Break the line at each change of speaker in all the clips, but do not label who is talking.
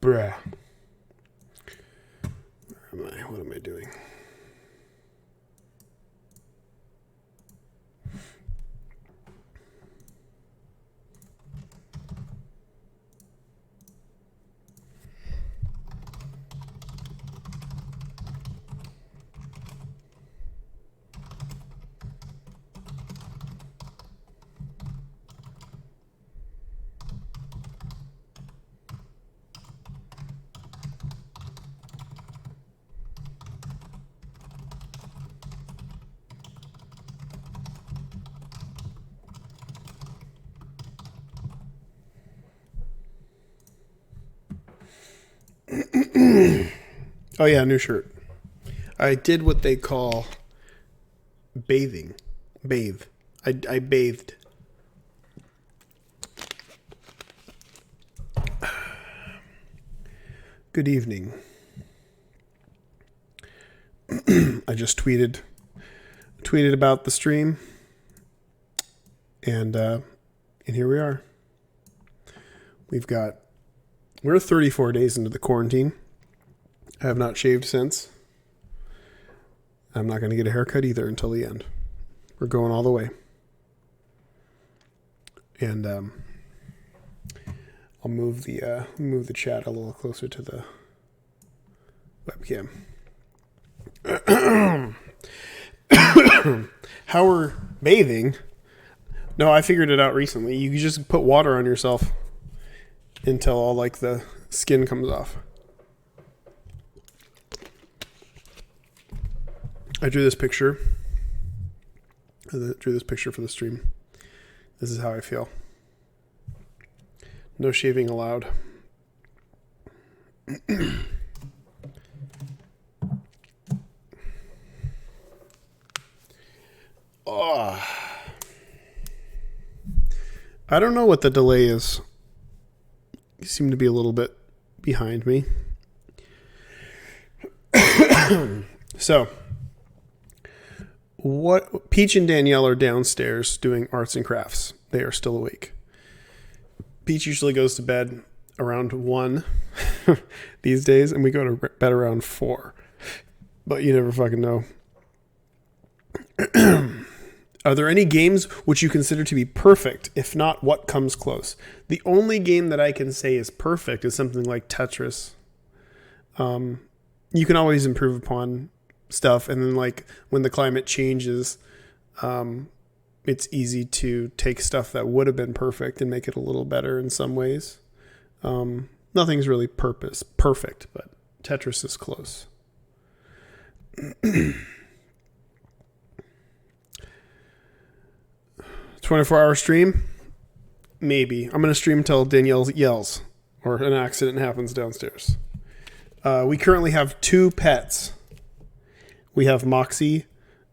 Bruh. Where am I? What am I doing? Oh yeah, new shirt. I did what they call bathing. Bathe. I bathed. Good evening. I just tweeted about the stream, and here we are. We're 34 days into the quarantine. I have not shaved since. I'm not going to get a haircut either until the end. We're going all the way. And I'll move the chat a little closer to the webcam. How we're bathing? No, I figured it out recently. You can just put water on yourself until all like the skin comes off. I drew this picture. Drew this picture for the stream. This is how I feel. No shaving allowed. Oh. I don't know what the delay is. You seem to be a little bit behind me. So, Peach and Danielle are downstairs doing arts and crafts. They are still awake. Peach usually goes to bed around 1 these days, and we go to bed around 4. But you never fucking know. Are there any games which you consider to be perfect? If not, what comes close? The only game that I can say is perfect is something like Tetris. You can always improve upon stuff, and then like when the climate changes, it's easy to take stuff that would have been perfect and make it a little better in some ways. Nothing's really perfect, but Tetris is close. 24-hour stream? Maybe. I'm going to stream until Danielle yells or an accident happens downstairs. We currently have 2 pets. We have Moxie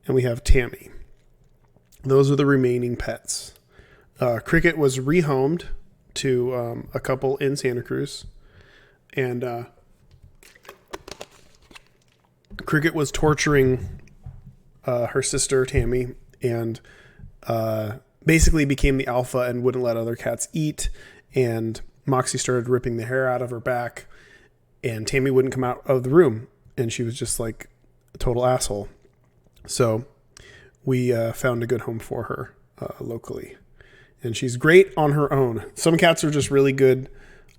and we have Tammy. Those are the remaining pets. Cricket was rehomed to a couple in Santa Cruz. And Cricket was torturing her sister, Tammy, and basically became the alpha and wouldn't let other cats eat. And Moxie started ripping the hair out of her back. And Tammy wouldn't come out of the room. And she was just like a total asshole. So we found a good home for her locally. And she's great on her own. Some cats are just really good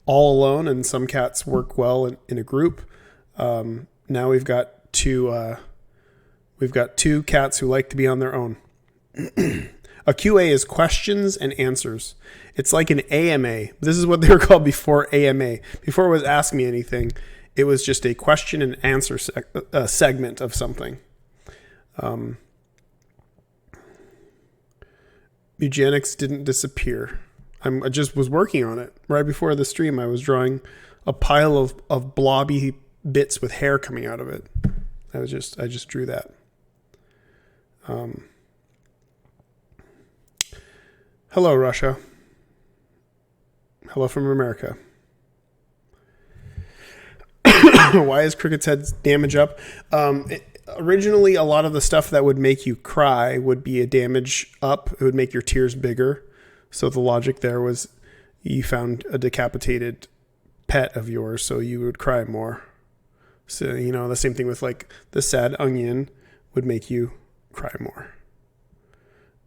all alone, and some cats work well in a group. Now we've got two cats who like to be on their own. A QA is questions and answers. It's like an AMA. This is what they were called before AMA. Before it was Ask Me Anything, it was just a question and answer segment of something. Eugenics didn't disappear. I just was working on it. Right before the stream, I was drawing a pile of blobby bits with hair coming out of it. I just drew that. Hello, Russia. Hello from America. Why is Cricket's head damage up? Originally, a lot of the stuff that would make you cry would be a damage up. It would make your tears bigger. So the logic there was you found a decapitated pet of yours, so you would cry more. So, the same thing with like the sad onion would make you cry more.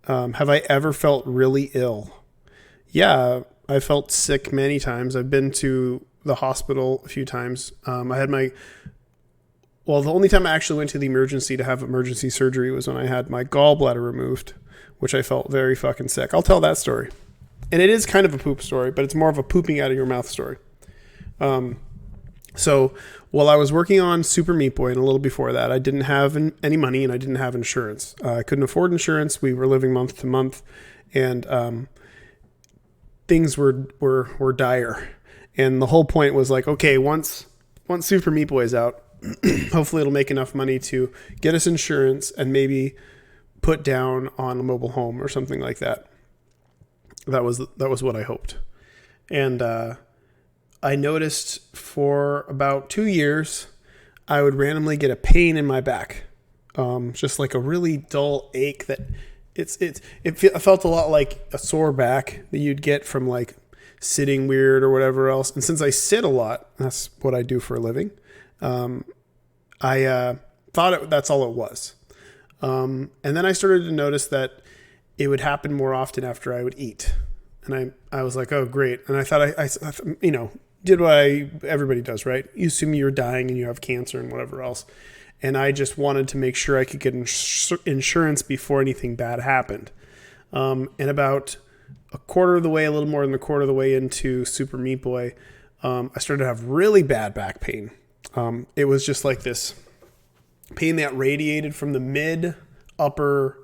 Have I ever felt really ill? Yeah, I felt sick many times. I've been to the hospital a few times. The only time I actually went to the emergency to have emergency surgery was when I had my gallbladder removed, which I felt very fucking sick. I'll tell that story. And it is kind of a poop story, but it's more of a pooping out of your mouth story. So while I was working on Super Meat Boy and a little before that, I didn't have any money and I didn't have insurance. I couldn't afford insurance. We were living month to month, and things were dire. And the whole point was like, okay, once Super Meat Boy is out, hopefully it'll make enough money to get us insurance and maybe put down on a mobile home or something like that. That was what I hoped. And I noticed for about 2 years, I would randomly get a pain in my back. Just like a really dull ache that it felt a lot like a sore back that you'd get from like sitting weird or whatever else. And since I sit a lot, that's what I do for a living. I thought that's all it was. And then I started to notice that it would happen more often after I would eat. And I was like, oh, great. And I thought I did what everybody does, right? You assume you're dying and you have cancer and whatever else. And I just wanted to make sure I could get insurance before anything bad happened. And about a little more than a quarter of the way into Super Meat Boy, I started to have really bad back pain. It was just like this pain that radiated from the mid upper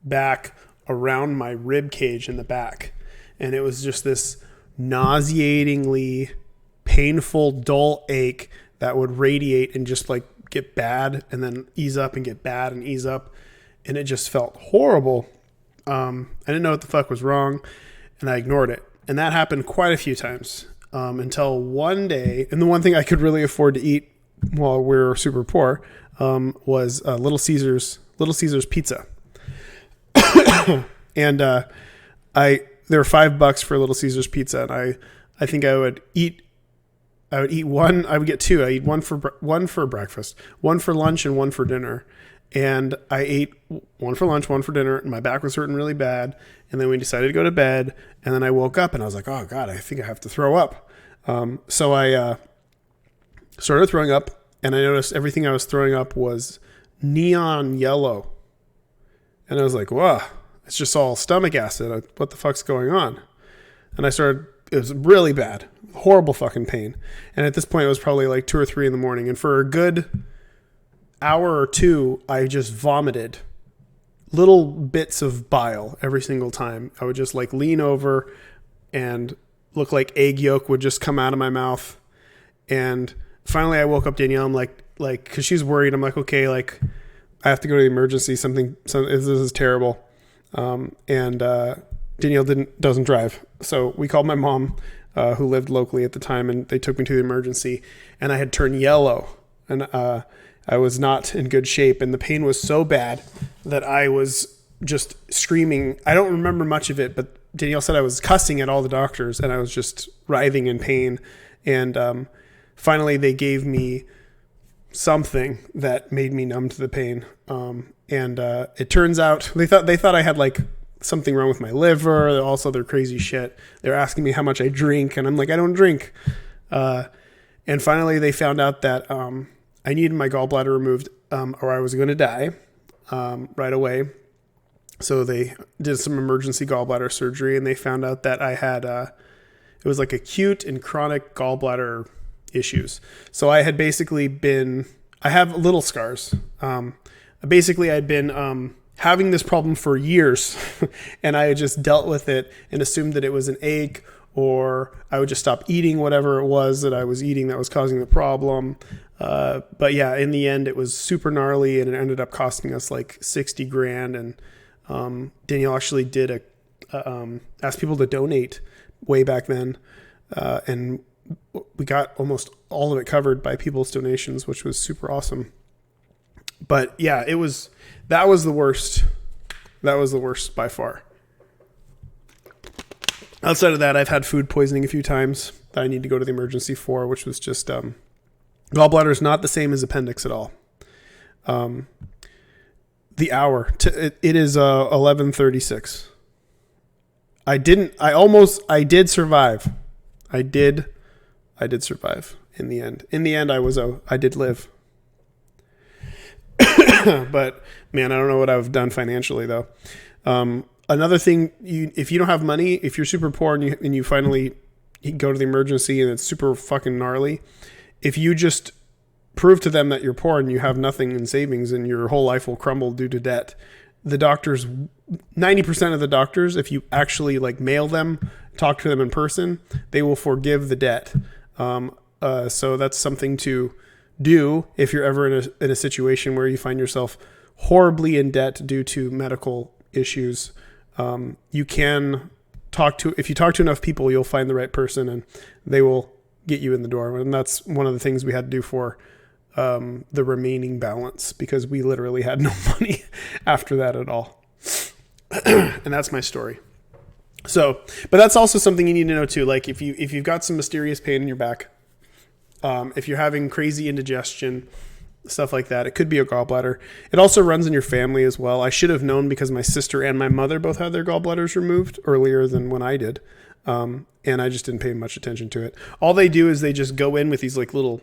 back around my rib cage in the back. And it was just this nauseatingly painful, dull ache that would radiate and just like get bad and then ease up and get bad and ease up. And it just felt horrible. I didn't know what the fuck was wrong, and I ignored it. And that happened quite a few times until one day. And the one thing I could really afford to eat while we were super poor was Little Caesars pizza. And there were $5 for Little Caesars pizza, and I think I would eat one. I would get two. I eat one for breakfast, one for lunch, and one for dinner. And I ate one for lunch, one for dinner, and my back was hurting really bad. And then we decided to go to bed, and then I woke up and I was like, oh God, I think I have to throw up. So I started throwing up, and I noticed everything I was throwing up was neon yellow. And I was like, wow, it's just all stomach acid. What the fuck's going on? And it was really bad, horrible fucking pain. And at this point, it was probably like 2 or 3 in the morning. And for a good hour or two, I just vomited little bits of bile every single time. I would just like lean over and look like egg yolk would just come out of my mouth. And finally I woke up Danielle. I'm like, cause she's worried. I'm like, okay, like I have to go to the emergency. This is terrible. Danielle doesn't drive. So we called my mom, who lived locally at the time, and they took me to the emergency, and I had turned yellow, and, I was not in good shape, and the pain was so bad that I was just screaming. I don't remember much of it, but Danielle said I was cussing at all the doctors, and I was just writhing in pain. And finally, they gave me something that made me numb to the pain. It turns out they thought I had like something wrong with my liver, also their crazy shit. They're asking me how much I drink, and I'm like, I don't drink. And finally, they found out that I needed my gallbladder removed, or I was going to die right away. So they did some emergency gallbladder surgery, and they found out that I had, it was like acute and chronic gallbladder issues. So I had I have little scars. Basically I'd been having this problem for years, and I had just dealt with it and assumed that it was an ache, or I would just stop eating whatever it was that I was eating that was causing the problem. But yeah, in the end, it was super gnarly, and it ended up costing us like $60,000. And Danielle actually did asked people to donate way back then, and we got almost all of it covered by people's donations, which was super awesome. But yeah, that was the worst. That was the worst by far. Outside of that, I've had food poisoning a few times that I need to go to the emergency for, which was just gallbladder is not the same as appendix at all. The hour it is 11:36. I did survive. I did survive in the end. In the end, I did live. But man, I don't know what I've done financially though. Another thing, if you don't have money, if you're super poor and you finally go to the emergency and it's super fucking gnarly, if you just prove to them that you're poor and you have nothing in savings and your whole life will crumble due to debt, the doctors, 90% of the doctors, if you actually like mail them, talk to them in person, they will forgive the debt. So that's something to do if you're ever in a situation where you find yourself horribly in debt due to medical issues. You can if you talk to enough people, you'll find the right person and they will get you in the door. And that's one of the things we had to do for the remaining balance, because we literally had no money after that at all. And that's my story. So, but that's also something you need to know too. Like if you've got some mysterious pain in your back, if you're having crazy indigestion, stuff like that, it could be a gallbladder. It also runs in your family as well. I should have known because my sister and my mother both had their gallbladders removed earlier than when I did. And I just didn't pay much attention to it. All they do is they just go in with these like little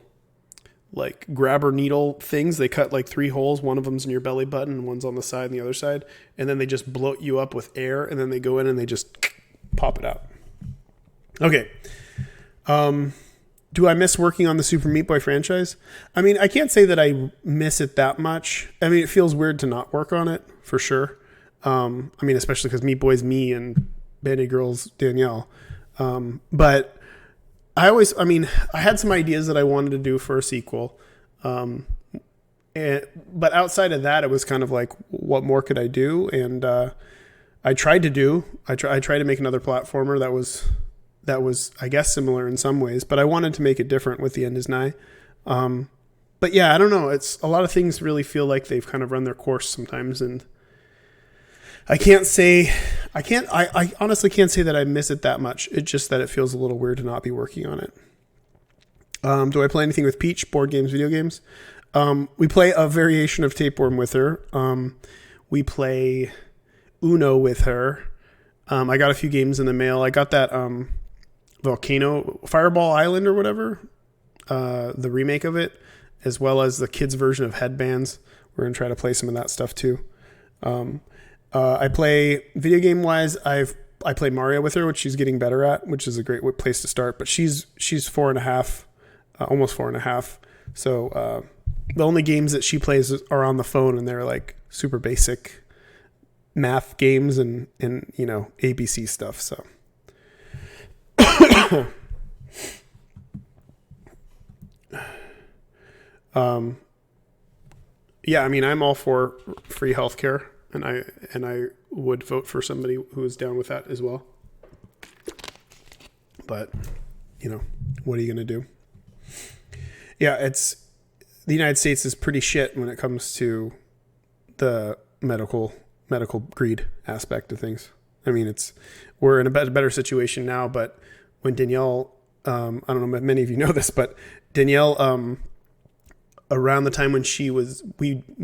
like grabber needle things. They cut like 3 holes. One of them's in your belly button, one's on the side and the other side. And then they just bloat you up with air, and then they go in and they just pop it out. Okay. Do I miss working on the Super Meat Boy franchise? I mean, I can't say that I miss it that much. I mean, it feels weird to not work on it, for sure. I mean, especially because Meat Boy's me and Band-Aid Girl's Danielle. But I had some ideas that I wanted to do for a sequel. But outside of that, it was kind of like, what more could I do? And I tried to make another platformer that was, I guess, similar in some ways, but I wanted to make it different with The End Is Nigh. But yeah, I don't know. It's a lot of things really feel like they've kind of run their course sometimes. And I honestly can't say that I miss it that much. It's just that it feels a little weird to not be working on it. Do I play anything with Peach? Board games, video games? We play a variation of Tapeworm with her. We play Uno with her. I got a few games in the mail. I got that Volcano Fireball Island or whatever, the remake of it, as well as the kids version of Headbands. We're going to try to play some of that stuff too. I play video game wise. I play Mario with her, which she's getting better at, which is a great place to start. But she's 4.5, almost 4.5. So the only games that she plays are on the phone, and they're like super basic math games and ABC stuff. So yeah, I mean, I'm all for free healthcare, and I would vote for somebody who is down with that as well. But what are you going to do? Yeah, the United States is pretty shit when it comes to the medical greed aspect of things. I mean, we're in a better situation now, but when Danielle, I don't know if many of you know this, but Danielle, around the time when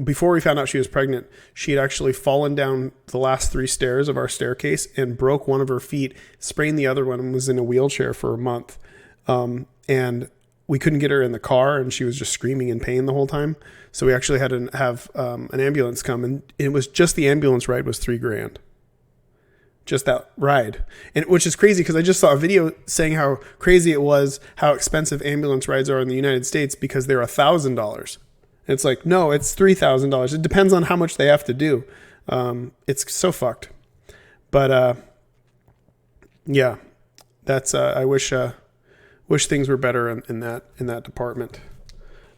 before we found out she was pregnant, she had actually fallen down the last 3 stairs of our staircase and broke one of her feet, sprained the other one, and was in a wheelchair for a month. And we couldn't get her in the car, and she was just screaming in pain the whole time. So we actually had to have an ambulance come, and it was just the ambulance ride was $3,000. Just that ride. And which is crazy because I just saw a video saying how crazy it was, how expensive ambulance rides are in the United States because they're $1,000. It's like, no, it's $3,000. It depends on how much they have to do. It's so fucked. But yeah, that's I wish things were better in that department.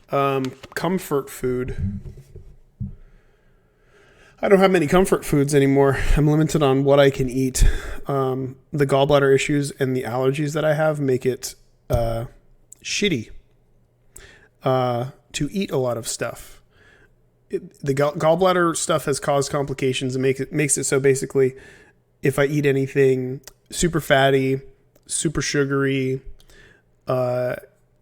Comfort food. I don't have many comfort foods anymore. I'm limited on what I can eat. The gallbladder issues and the allergies that I have make it shitty to eat a lot of stuff. The gallbladder stuff has caused complications and makes it so basically if I eat anything super fatty, super sugary.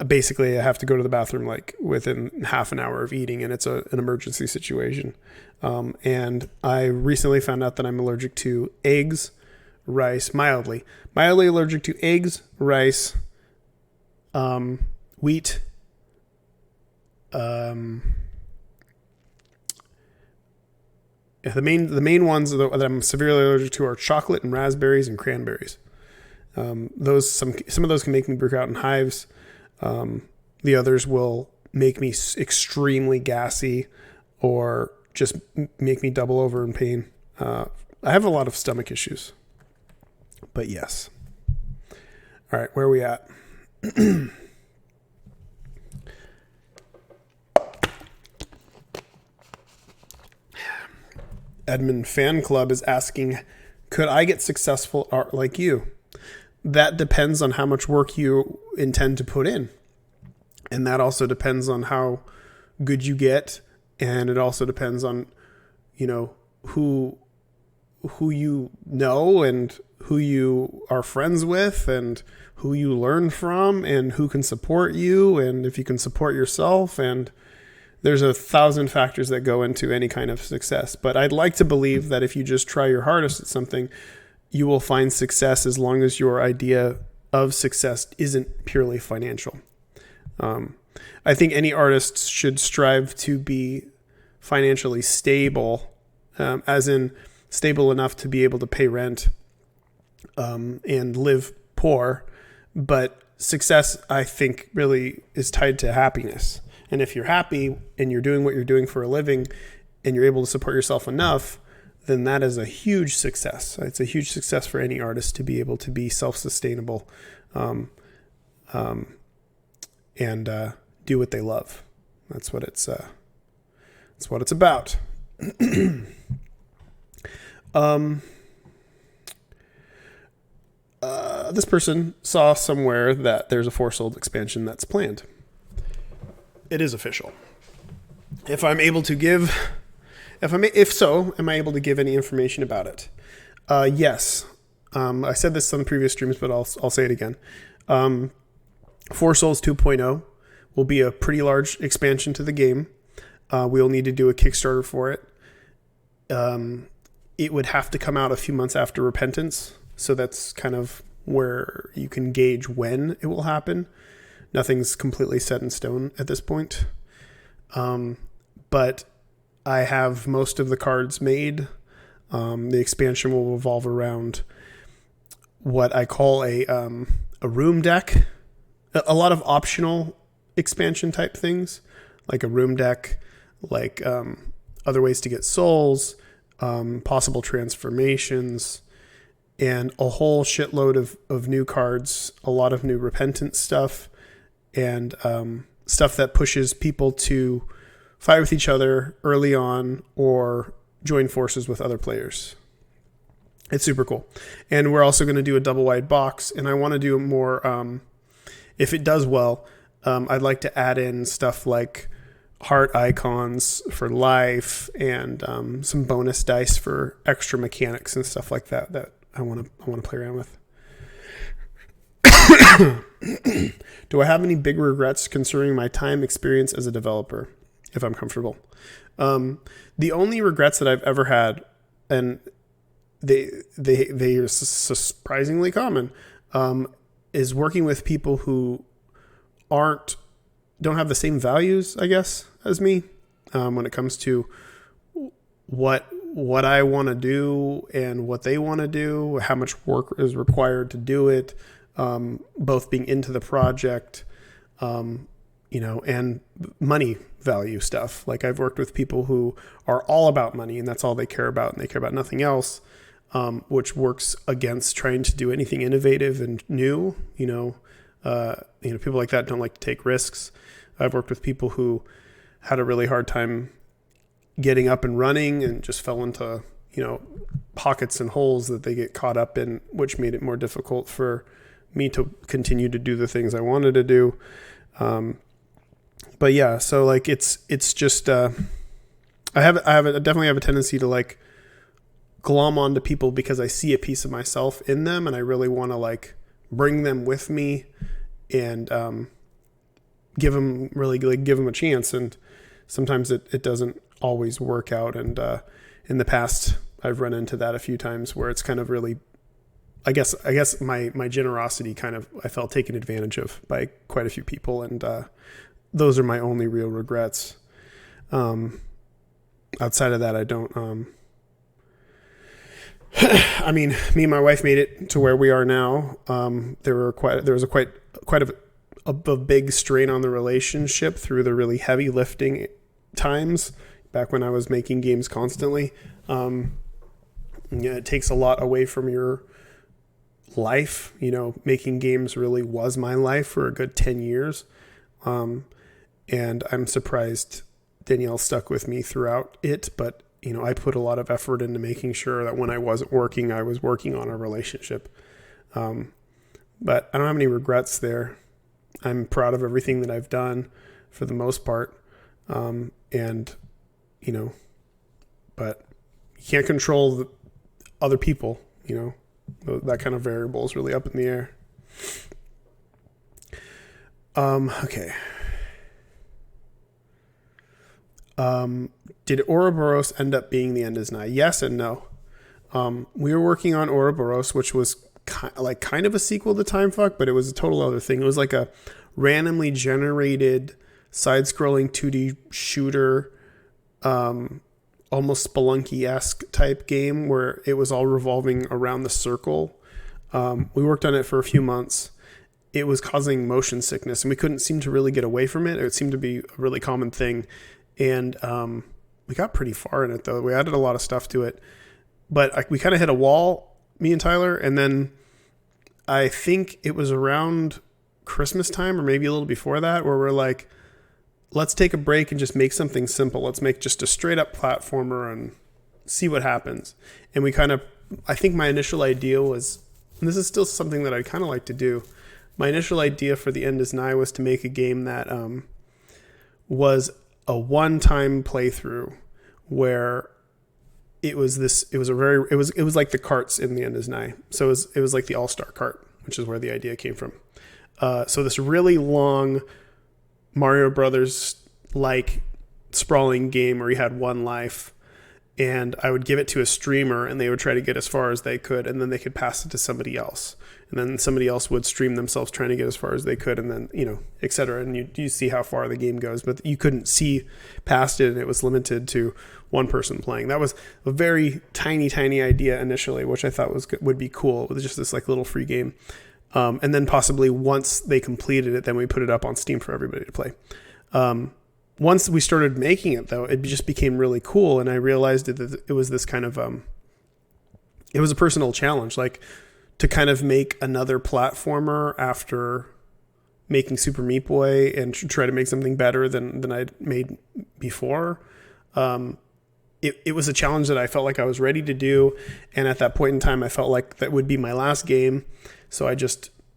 Basically, I have to go to the bathroom like within half an hour of eating, and it's an emergency situation. And I recently found out that I'm allergic to eggs, rice, mildly allergic to eggs, rice, wheat, the main ones that I'm severely allergic to are chocolate and raspberries and cranberries. Some of those can make me break out in hives. The others will make me extremely gassy or just make me double over in pain. I have a lot of stomach issues, but yes. All right, where are we at? Edmund Fan Club is asking, could I get successful art like you? That depends on how much work you intend to put in. And that also depends on how good you get. And it also depends on, who you know and who you are friends with and who you learn from and who can support you and if you can support yourself. And there's 1,000 factors that go into any kind of success. But I'd like to believe that if you just try your hardest at something, you will find success as long as your idea of success isn't purely financial. I think any artist should strive to be financially stable, as in stable enough to be able to pay rent and live poor. But success, I think, really is tied to happiness. And if you're happy and you're doing what you're doing for a living and you're able to support yourself enough, then that is a huge success. It's a huge success for any artist to be able to be self-sustainable and do what they love. That's what it's about. This person saw somewhere that there's a Four Souls expansion that's planned. It is official. If I'm able to give, if so, am I able to give any information about it? Yes. I said this on the previous streams, but I'll say it again. Four Souls 2.0 will be a pretty large expansion to the game. We'll need to do a Kickstarter for it. It would have to come out a few months after Repentance, so that's kind of where you can gauge when it will happen. Nothing's completely set in stone at this point. But I have most of the cards made. The expansion will revolve around what I call a room deck. A lot of optional expansion type things, like a room deck, like other ways to get souls, possible transformations, and a whole shitload of new cards, a lot of new Repentance stuff, and stuff that pushes people to fight with each other early on or join forces with other players. It's super cool. And we're also going to do a double wide box, and I want to do more, if it does well, I'd like to add in stuff like heart icons for life and some bonus dice for extra mechanics and stuff like that I want to play around with. Do I have any big regrets concerning my time experience as a developer, if I'm comfortable? The only regrets that I've ever had, and they are surprisingly common, is working with people who don't have the same values, I guess, as me, when it comes to what I want to do and what they want to do, how much work is required to do it, both being into the project, and money value stuff. Like I've worked with people who are all about money and that's all they care about, and they care about nothing else, which works against trying to do anything innovative and new. People like that don't like to take risks. I've worked with people who had a really hard time getting up and running and just fell into, pockets and holes that they get caught up in, which made it more difficult for me to continue to do the things I wanted to do. But yeah, so like it's just I definitely have a tendency to like glom onto people because I see a piece of myself in them, and I really want to like bring them with me and give them a chance. And sometimes it doesn't always work out. And in the past, I've run into that a few times where it's kind of really, I guess my generosity kind of, I felt taken advantage of by quite a few people. And those are my only real regrets. Outside of that, I don't, I mean, me and my wife made it to where we are now. There was quite a big strain on the relationship through the really heavy lifting times back when I was making games constantly. It takes a lot away from your life. Making games really was my life for a good 10 years. And I'm surprised Danielle stuck with me throughout it, but I put a lot of effort into making sure that when I wasn't working, I was working on a relationship. But I don't have any regrets there. I'm proud of everything that I've done for the most part. But you can't control other people, that kind of variable is really up in the air. Okay. Did Ouroboros end up being The End Is Nigh? Yes and no. We were working on Ouroboros, which was kind of a sequel to Time Fuck, but it was a total other thing. It was like a randomly generated side-scrolling 2D shooter, almost Spelunky-esque type game where it was all revolving around the circle. We worked on it for a few months. It was causing motion sickness, and we couldn't seem to really get away from it. It seemed to be a really common thing. And we got pretty far in it, though. We added a lot of stuff to it. But we kind of hit a wall, me and Tyler. And then I think it was around Christmas time or maybe a little before that where we're like, let's take a break and just make something simple. Let's make just a straight up platformer and see what happens. And I think my initial idea was, and this is still something that I kind of like to do. My initial idea for The End Is Nigh was to make a game that was a one-time playthrough where it was like the carts in The End Is Nigh. So it was like the All-Star cart, which is where the idea came from. So this really long Mario Brothers like sprawling game where you had one life, and I would give it to a streamer and they would try to get as far as they could, and then they could pass it to somebody else, and then somebody else would stream themselves trying to get as far as they could, and then et cetera. And you see how far the game goes, but you couldn't see past it, and it was limited to one person playing. That was a very tiny idea initially, which I thought would be cool with just this like little free game. And then possibly once they completed it, then we put it up on Steam for everybody to play. Once we started making it, though, it just became really cool, and I realized that it was this kind of it was a personal challenge, like to kind of make another platformer after making Super Meat Boy and try to make something better than I'd made before. It was a challenge that I felt like I was ready to do, and at that point in time, I felt like that would be my last game. So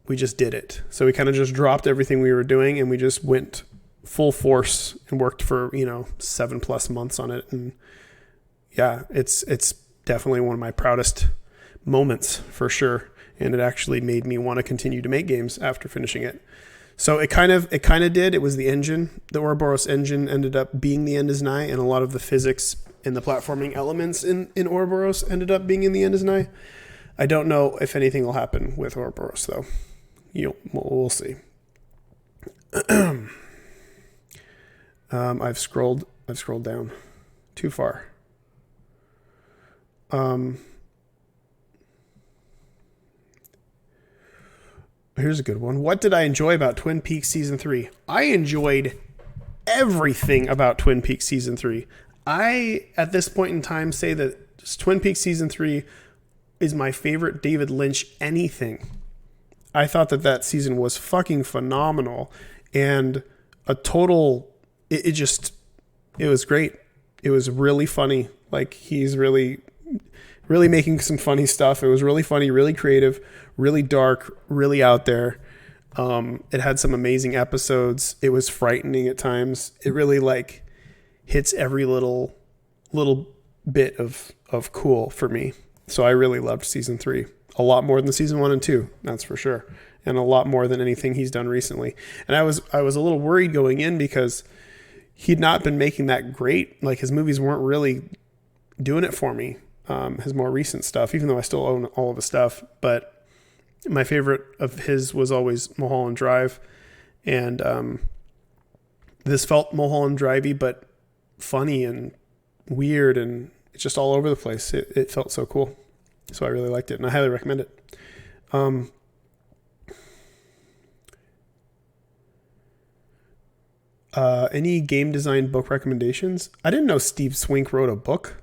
we just did it. So we kind of just dropped everything we were doing, and we just went full force and worked for 7+ months on it. And yeah, it's definitely one of my proudest moments for sure. And it actually made me want to continue to make games after finishing it. So it kind of did. It was the engine. The Ouroboros engine ended up being The End Is Nigh, and a lot of the physics and the platforming elements in Ouroboros ended up being in The End Is Nigh. I don't know if anything will happen with Ouroboros, though. We'll see. I've scrolled down too far. Here's a good one. What did I enjoy about Twin Peaks Season 3? I enjoyed everything about Twin Peaks Season 3. I, at this point in time, say that Twin Peaks Season 3 is my favorite David Lynch anything. I thought that season was fucking phenomenal, and a total, it was great. It was really funny. Like, he's really making some funny stuff. It was really funny, really creative, really dark, really out there. It had some amazing episodes. It was frightening at times. It really like hits every little bit of cool for me. So I really loved season 3 a lot more than season 1 and 2. That's for sure. And a lot more than anything he's done recently. And I was a little worried going in because he'd not been making that great. Like his movies weren't really doing it for me. His more recent stuff, even though I still own all of his stuff, but my favorite of his was always Mulholland Drive. And this felt Mulholland Drivey, but funny and weird, and it's just all over the place. It felt so cool. So I really liked it, and I highly recommend it. Any game design book recommendations? I didn't know Steve Swink wrote a book.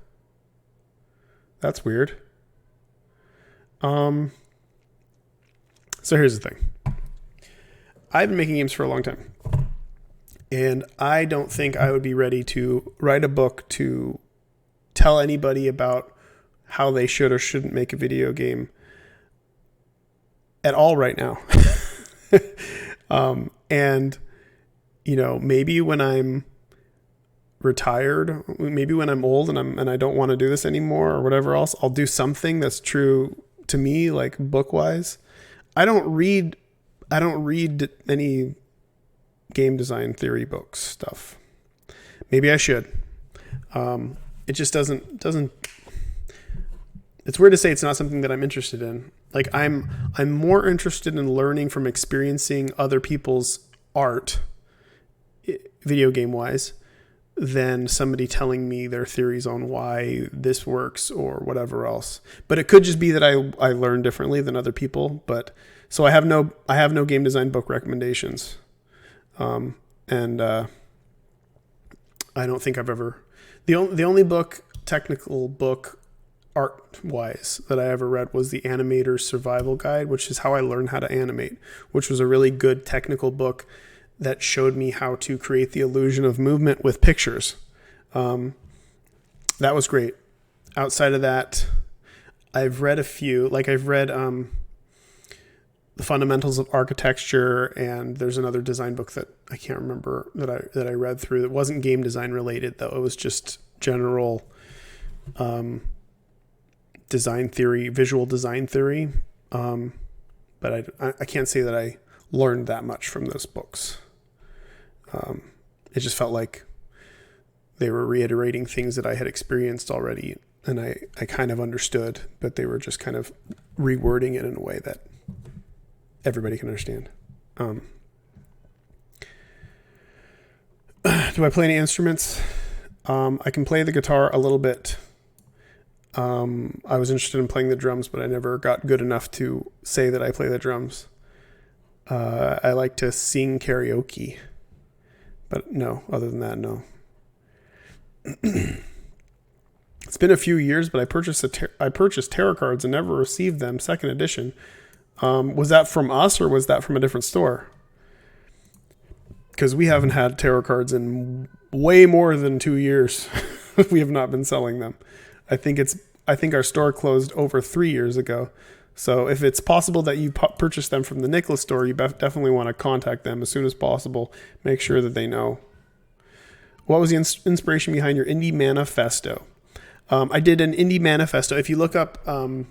That's weird. So here's the thing. I've been making games for a long time, and I don't think I would be ready to write a book to tell anybody about how they should or shouldn't make a video game at all right now. And, you know, maybe when I'm retired, maybe when I'm old and I don't want to do this anymore or whatever else, I'll do something that's true to me, like book wise. I don't read any game design theory books stuff. Maybe I should. It just doesn't, it's weird to say it's not something that I'm interested in. Like I'm more interested in learning from experiencing other people's art, video game wise, than somebody telling me their theories on why this works or whatever else. But it could just be that I learn differently than other people. But so I have no game design book recommendations. And I don't think I've ever, the only technical book art wise that I ever read was the Animator's Survival Guide, which is how I learned how to animate, which was a really good technical book that showed me how to create the illusion of movement with pictures. That was great. Outside of that, I've read a few, like I've read, The Fundamentals of Architecture, and there's another design book that I can't remember that I read through that wasn't game design related though. It was just general, design theory, visual design theory. But I can't say that I learned that much from those books. It just felt like they were reiterating things that I had experienced already, and I kind of understood, but they were just kind of rewording it in a way that everybody can understand. Do I play any instruments? I can play the guitar a little bit. I was interested in playing the drums, but I never got good enough to say that I play the drums. I like to sing karaoke, but no, other than that, no. It's been a few years, but I purchased tarot cards and never received them, second edition. Was that from us or was that from a different store? Because we haven't had tarot cards in way more than 2 years. We have not been selling them. I think our store closed over 3 years ago. So if it's possible that you purchase them from the Nicholas store, you definitely want to contact them as soon as possible. Make sure that they know. What was the inspiration behind your indie manifesto? I did an indie manifesto. If you look up Edmund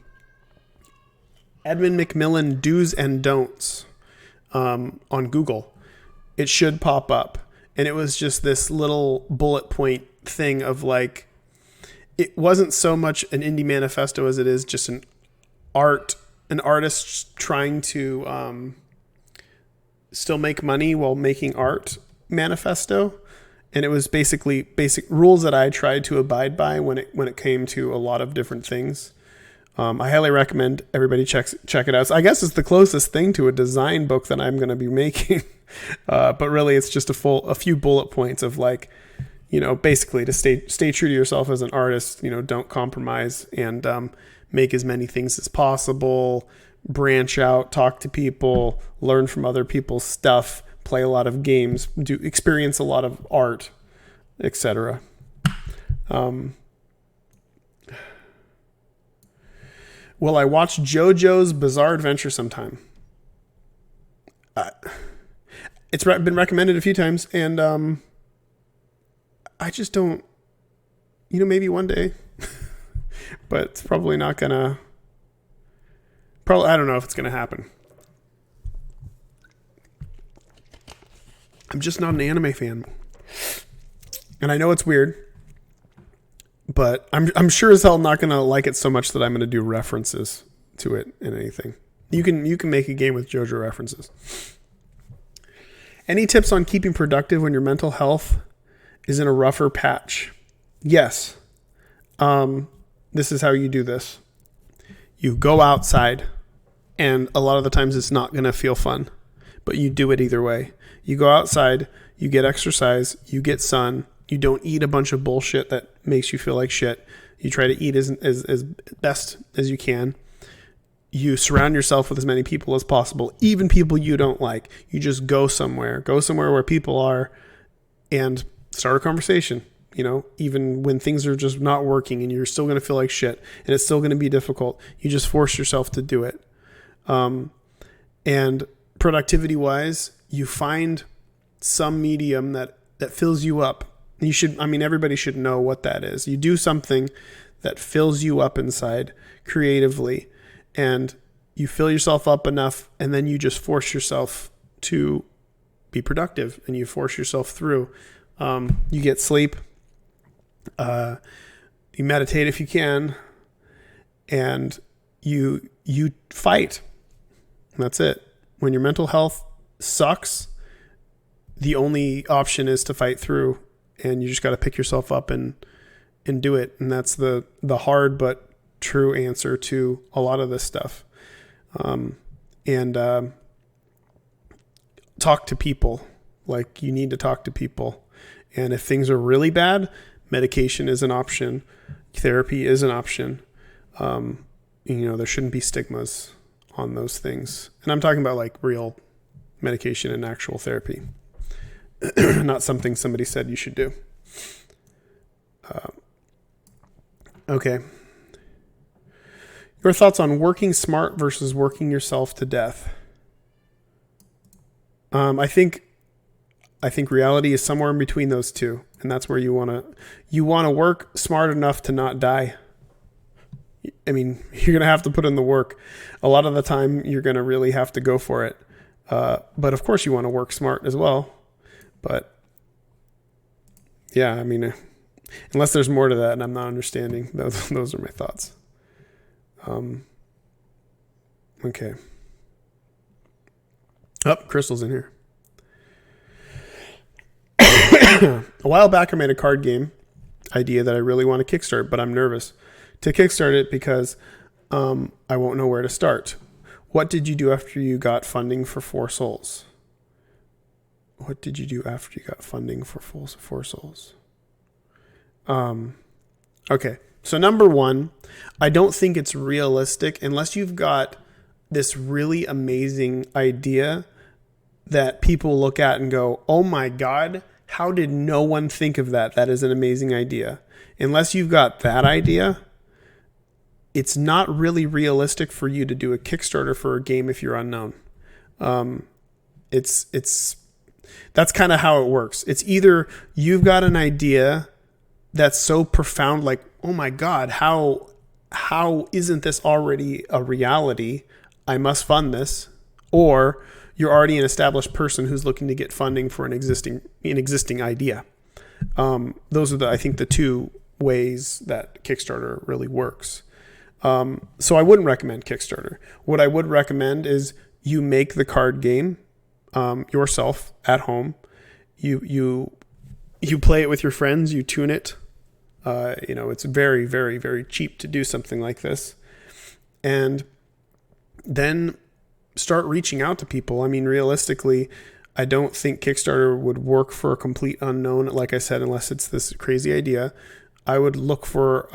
McMillan Do's and Don'ts on Google, it should pop up. And it was just this little bullet point thing of like, it wasn't so much an indie manifesto as it is just an artist trying to still make money while making art manifesto. And it was basically basic rules that I tried to abide by when it came to a lot of different things. I highly recommend everybody check it out. So I guess it's the closest thing to a design book that I'm going to be making. But really it's just a few bullet points of like, you know, basically to stay true to yourself as an artist, you know, don't compromise and make as many things as possible, branch out, talk to people, learn from other people's stuff, play a lot of games, experience a lot of art, etc. Will I watch JoJo's Bizarre Adventure sometime? It's been recommended a few times, and I just don't, maybe one day. but it's probably not gonna. I don't know if it's gonna happen. I'm just not an anime fan, and I know it's weird, but I'm sure as hell not gonna like it so much that I'm gonna do references to it in anything. You can make a game with JoJo references. Any tips on keeping productive when your mental health is in a rougher patch? Yes. This is how you do this. You go outside, and a lot of the times it's not going to feel fun, but you do it either way. You go outside, you get exercise, you get sun, you don't eat a bunch of bullshit that makes you feel like shit. You try to eat as best as you can. You surround yourself with as many people as possible, even people you don't like. You just go somewhere where people are, and start a conversation. You know, even when things are just not working and you're still going to feel like shit and it's still going to be difficult, you just force yourself to do it. And productivity wise, you find some medium that fills you up. Everybody should know what that is. You do something that fills you up inside creatively, and you fill yourself up enough, and then you just force yourself to be productive, and you force yourself through. You get sleep. You meditate if you can, and you fight. That's it. When your mental health sucks, the only option is to fight through, and you just got to pick yourself up and do it. And that's the hard but true answer to a lot of this stuff. Talk to people. Like, you need to talk to people. And if things are really bad, medication is an option. Therapy is an option. There shouldn't be stigmas on those things. And I'm talking about like real medication and actual therapy, not something somebody said you should do. Okay. Your thoughts on working smart versus working yourself to death? I think reality is somewhere in between those two, and that's where you want to work smart enough to not die. I mean, you're going to have to put in the work. A lot of the time, you're going to really have to go for it. But of course, you want to work smart as well. But yeah, I mean, unless there's more to that, and I'm not understanding, those are my thoughts. Okay. Oh, Crystal's in here. A while back, I made a card game idea that I really want to kickstart, but I'm nervous to kickstart it because I won't know where to start. What did you do after you got funding for Four Souls? What did you do after you got funding for Four Souls? Okay. So number one, I don't think it's realistic unless you've got this really amazing idea that people look at and go, oh my God, how did no one think of that? That is an amazing idea. Unless you've got that idea, it's not really realistic for you to do a Kickstarter for a game if you're unknown. That's kind of how it works. It's either you've got an idea that's so profound, like, oh my God, how isn't this already a reality? I must fund this. Or you're already an established person who's looking to get funding for an existing idea. Those are I think the two ways that Kickstarter really works. So I wouldn't recommend Kickstarter. What I would recommend is you make the card game yourself at home. You play it with your friends. You tune it. It's very, very, very cheap to do something like this. And then start reaching out to people. I mean, realistically, I don't think Kickstarter would work for a complete unknown, like I said, unless it's this crazy idea. I would look for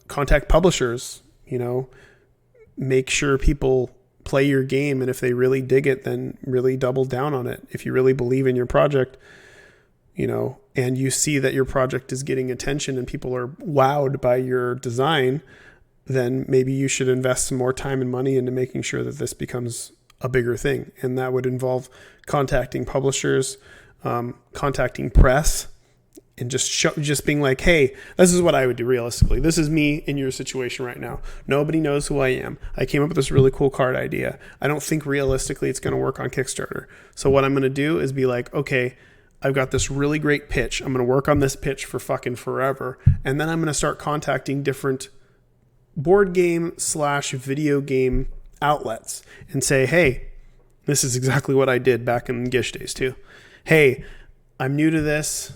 contact publishers, make sure people play your game. And if they really dig it, then really double down on it. If you really believe in your project, and you see that your project is getting attention and people are wowed by your design, then maybe you should invest some more time and money into making sure that this becomes a bigger thing. And that would involve contacting publishers, contacting press. and just being like, hey, this is what I would do realistically. This is me in your situation right now. Nobody knows who I am. I came up with this really cool card idea. I don't think realistically it's going to work on Kickstarter. So what I'm going to do is be like, okay, I've got this really great pitch. I'm going to work on this pitch for fucking forever. And then I'm going to start contacting different board game / video game outlets and say, hey, this is exactly what I did back in Gish days too. Hey, I'm new to this.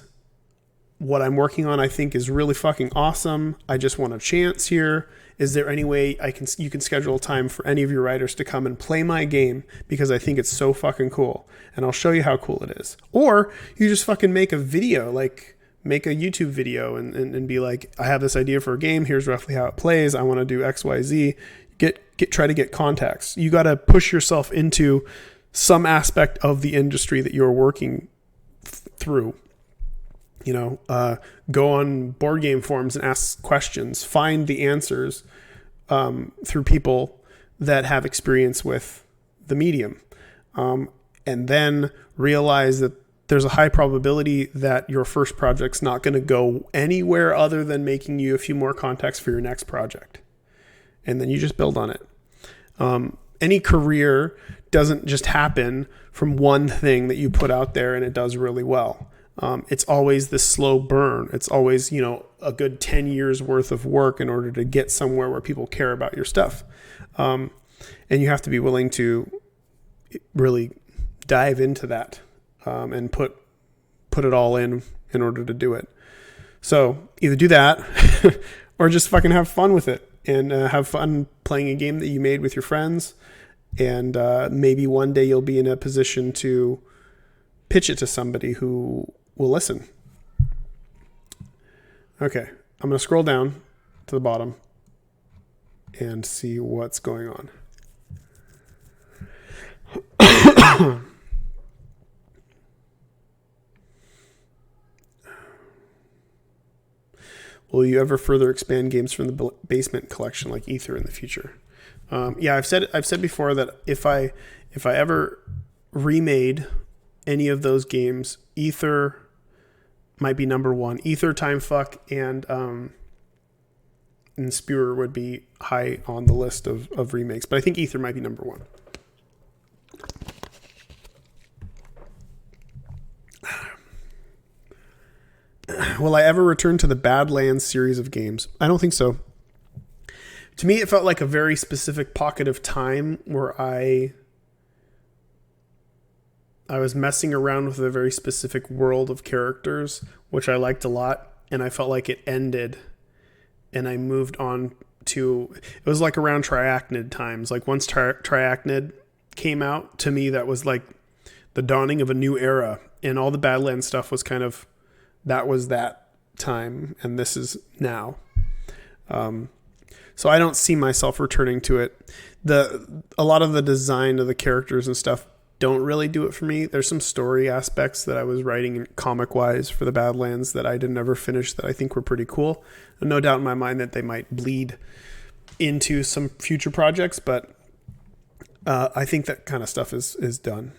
What I'm working on I think is really fucking awesome. I just want a chance here. Is there any way you can schedule time for any of your writers to come and play my game because I think it's so fucking cool and I'll show you how cool it is. Or you just fucking make a video, like make a YouTube video and be like, I have this idea for a game. Here's roughly how it plays. I want to do X, Y, Z. Try to get contacts. You got to push yourself into some aspect of the industry that you're working through. Go on board game forums and ask questions, find the answers through people that have experience with the medium. And then realize that there's a high probability that your first project's not going to go anywhere other than making you a few more contacts for your next project. And then you just build on it. Any career doesn't just happen from one thing that you put out there and it does really well. It's always this slow burn. It's always, a good 10 years worth of work in order to get somewhere where people care about your stuff. And you have to be willing to really dive into that and put it all in order to do it. So either do that or just fucking have fun with it and have fun playing a game that you made with your friends. And maybe one day you'll be in a position to pitch it to somebody who will listen. Okay, I'm going to scroll down to the bottom and see what's going on. Will you ever further expand games from the basement collection like Ether in the future? Yeah, I've said before that if I ever remade any of those games, Ether might be number one. Ether, Timefuck, and Spewer would be high on the list of remakes, but I think Ether might be number one. Will I ever return to the Badlands series of games? I don't think so. To me, it felt like a very specific pocket of time where I was messing around with a very specific world of characters, which I liked a lot, and I felt like it ended, and I moved on to... It was like around Triachnid times. Like once Triachnid came out, to me, that was like the dawning of a new era, and all the Badlands stuff was kind of... That was that time, and this is now. So I don't see myself returning to it. A lot of the design of the characters and stuff don't really do it for me. There's some story aspects that I was writing comic-wise for the Badlands that I didn't ever finish that I think were pretty cool. And no doubt in my mind that they might bleed into some future projects, but I think that kind of stuff is done.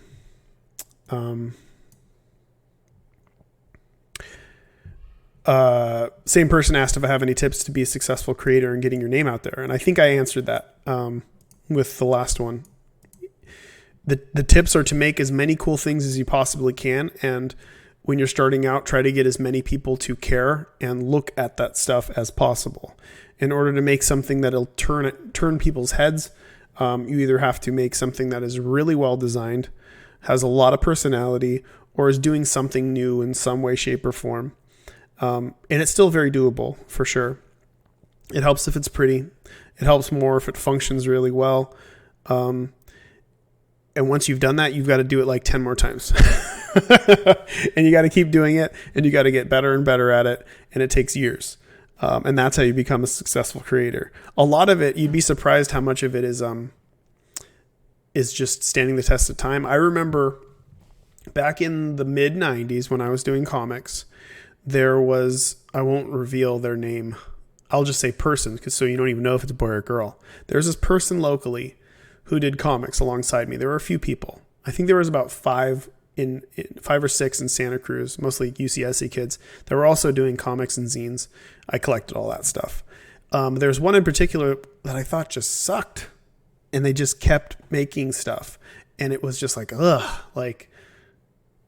Same person asked if I have any tips to be a successful creator and getting your name out there. And I think I answered that with the last one. The tips are to make as many cool things as you possibly can. And when you're starting out, try to get as many people to care and look at that stuff as possible. In order to make something that'll turn people's heads, you either have to make something that is really well designed, has a lot of personality, or is doing something new in some way, shape, or form. And it's still very doable, for sure. It helps if it's pretty. It helps more if it functions really well. And once you've done that, you've got to do it like 10 more times. And you got to keep doing it, and you got to get better and better at it. And it takes years. And that's how you become a successful creator. A lot of it, you'd be surprised how much of it is just standing the test of time. I remember back in the mid 90s when I was doing comics, there was, I won't reveal their name. I'll just say person, because so you don't even know if it's a boy or a girl. There's this person locally who did comics alongside me. There were a few people. I think there was about 5 in 5 or 6 in Santa Cruz, mostly UCSC kids that were also doing comics and zines. I collected all that stuff. There's one in particular that I thought just sucked, and they just kept making stuff, and it was just like, ugh, like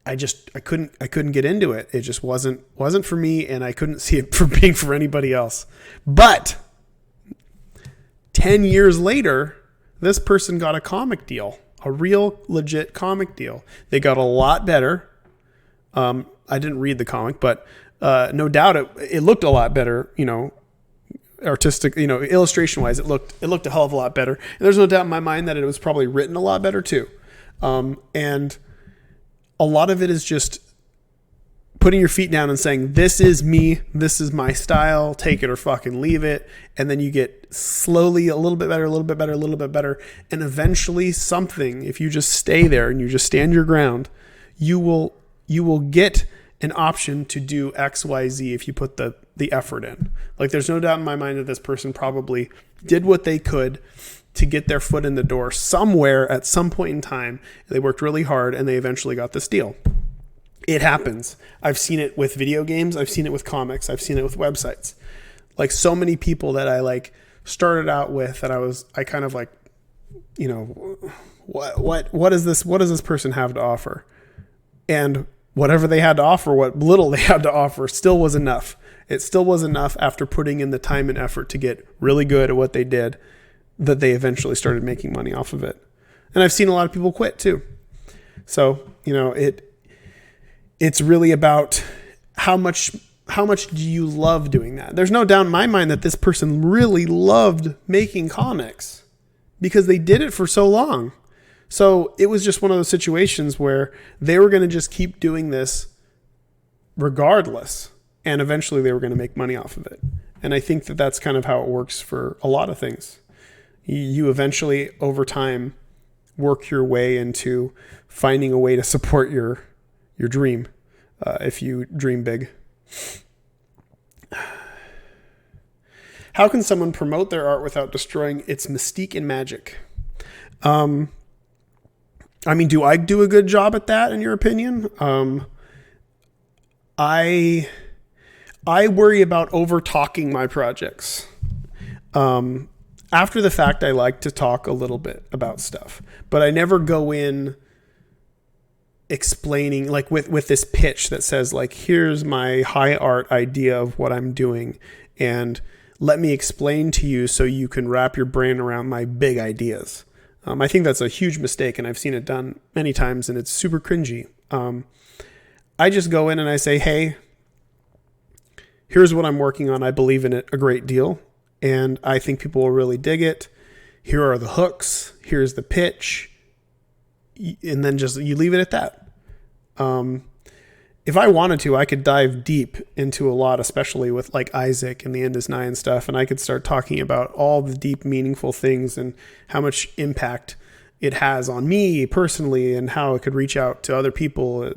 I couldn't get into it. It just wasn't for me, and I couldn't see it for being for anybody else. But 10 years later, this person got a comic deal, a real legit comic deal. They got a lot better. I didn't read the comic, but no doubt it looked a lot better, artistic, illustration wise, it looked a hell of a lot better. And there's no doubt in my mind that it was probably written a lot better too. And a lot of it is just putting your feet down and saying, this is me, this is my style, take it or fucking leave it. And then you get slowly a little bit better, a little bit better, a little bit better. And eventually something, if you just stay there and you just stand your ground, you will get an option to do X, Y, Z if you put the effort in. Like, there's no doubt in my mind that this person probably did what they could to get their foot in the door somewhere at some point in time. They worked really hard and they eventually got this deal. It happens. I've seen it with video games. I've seen it with comics. I've seen it with websites. Like, so many people that I started out with that I kind of like, what does this person have to offer? And whatever they had to offer, what little they had to offer still was enough. It still was enough after putting in the time and effort to get really good at what they did, that they eventually started making money off of it. And I've seen a lot of people quit too. So, it's really about how much do you love doing that? There's no doubt in my mind that this person really loved making comics because they did it for so long. So it was just one of those situations where they were going to just keep doing this regardless. And eventually they were going to make money off of it. And I think that that's kind of how it works for a lot of things. You eventually, over time, work your way into finding a way to support your dream, if you dream big. How can someone promote their art without destroying its mystique and magic? Do I do a good job at that, in your opinion? I worry about over-talking my projects. After the fact, I like to talk a little bit about stuff, but I never go in explaining, like with this pitch that says, like, here's my high art idea of what I'm doing, and let me explain to you so you can wrap your brain around my big ideas. I think that's a huge mistake, and I've seen it done many times, and it's super cringy. I just go in and I say, hey, here's what I'm working on. I believe in it a great deal, and I think people will really dig it. Here are the hooks. Here's the pitch. And then just you leave it at that. If I wanted to, I could dive deep into a lot, especially with like Isaac and the End is Nigh and stuff, and I could start talking about all the deep, meaningful things and how much impact it has on me personally and how it could reach out to other people,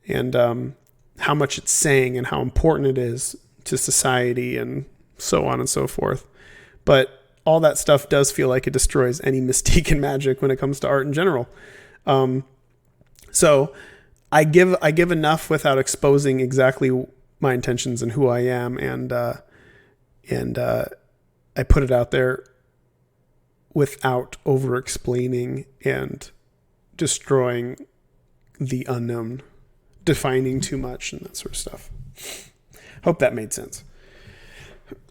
and how much it's saying and how important it is to society and so on and so forth. But all that stuff does feel like it destroys any mystique and magic when it comes to art in general. So I give enough without exposing exactly my intentions and who I am, and I put it out there without over explaining and destroying the unknown, defining too much and that sort of stuff. Hope that made sense.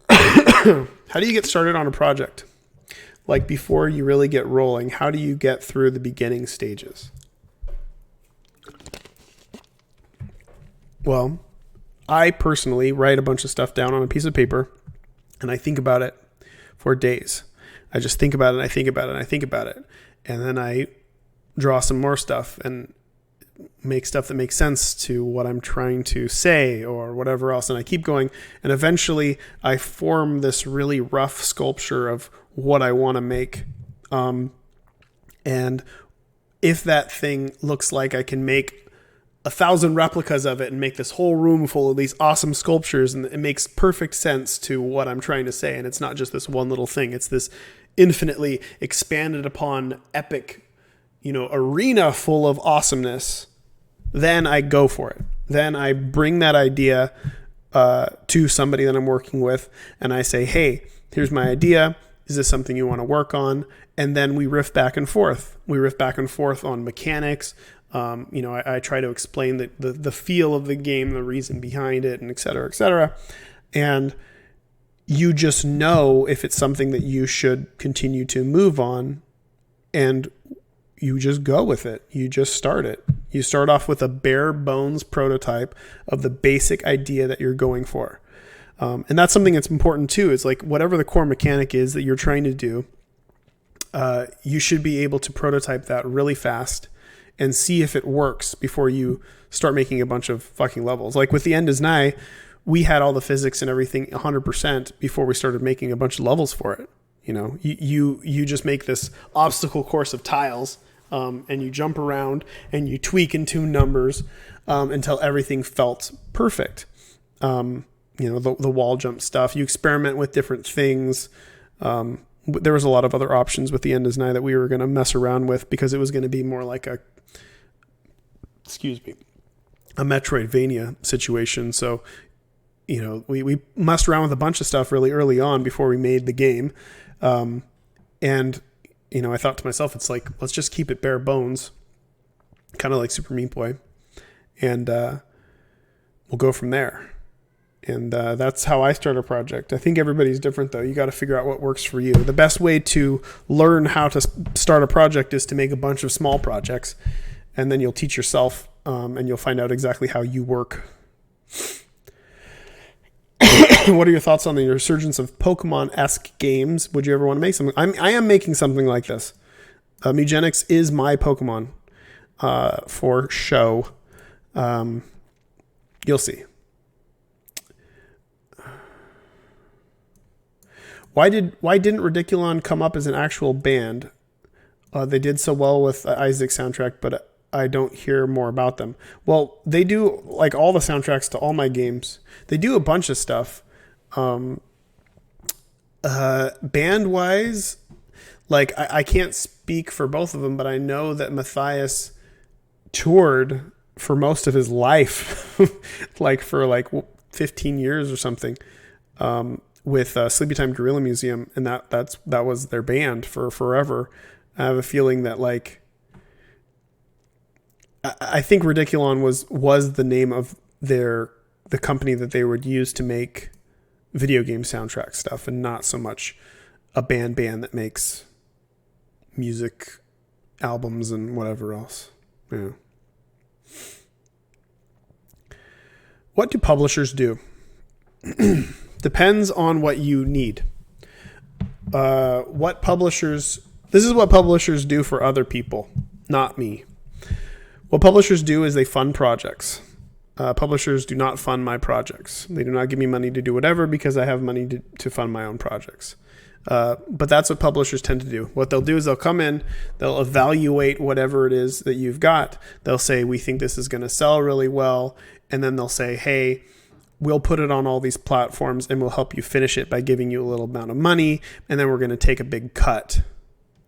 How do you get started on a project? Like, before you really get rolling, how do you get through the beginning stages? Well, I personally write a bunch of stuff down on a piece of paper, and I think about it for days. I just think about it, and I think about it, and I think about it. And then I draw some more stuff and make stuff that makes sense to what I'm trying to say or whatever else. And I keep going. And eventually I form this really rough sculpture of what I want to make. And if that thing looks like I can make 1,000 replicas of it and make this whole room full of these awesome sculptures, and it makes perfect sense to what I'm trying to say. And it's not just this one little thing. It's this infinitely expanded upon epic, arena full of awesomeness, then I go for it. Then I bring that idea to somebody that I'm working with, and I say, hey, here's my idea. Is this something you want to work on? And then we riff back and forth. We riff back and forth on mechanics. I try to explain the feel of the game, the reason behind it, and et cetera, et cetera. And you just know if it's something that you should continue to move on, and you just go with it. You just start it. You start off with a bare bones prototype of the basic idea that you're going for. And that's something that's important too. It's like whatever the core mechanic is that you're trying to do, you should be able to prototype that really fast and see if it works before you start making a bunch of fucking levels. Like with The End Is Nigh, we had all the physics and everything 100% before we started making a bunch of levels for it. You just make this obstacle course of tiles, and you jump around and you tweak and tune numbers until everything felt perfect. The wall jump stuff. You experiment with different things. There was a lot of other options with The End Is Nigh that we were going to mess around with because it was going to be more like a Metroidvania situation. So, we messed around with a bunch of stuff really early on before we made the game. I thought to myself, it's like, let's just keep it bare bones, kind of like Super Meat Boy. And we'll go from there. And that's how I start a project. I think everybody's different, though. You got to figure out what works for you. The best way to learn how to start a project is to make a bunch of small projects. And then you'll teach yourself, and you'll find out exactly how you work. What are your thoughts on the resurgence of Pokemon-esque games? Would you ever want to make something? I am making something like this. Mugenics is my Pokemon for show. You'll see. Why didn't Ridiculon come up as an actual band? They did so well with Isaac's soundtrack, but I don't hear more about them. Well, they do like all the soundtracks to all my games. They do a bunch of stuff. Band-wise, like I can't speak for both of them, but I know that Matthias toured for most of his life, like for 15 years or something, with Sleepytime Gorilla Museum, and that was their band for forever. I have a feeling that I think Ridiculon was the name of the company that they would use to make video game soundtrack stuff, and not so much a band that makes music albums and whatever else. Yeah. What do publishers do? Depends on what you need. This is what publishers do for other people, not me. What publishers do is they fund projects. Publishers do not fund my projects. They do not give me money to do whatever because I have money to fund my own projects. But that's what publishers tend to do. What they'll do is they'll come in, they'll evaluate whatever it is that you've got. They'll say, we think this is going to sell really well. And then they'll say, hey, we'll put it on all these platforms and we'll help you finish it by giving you a little amount of money. And then we're going to take a big cut.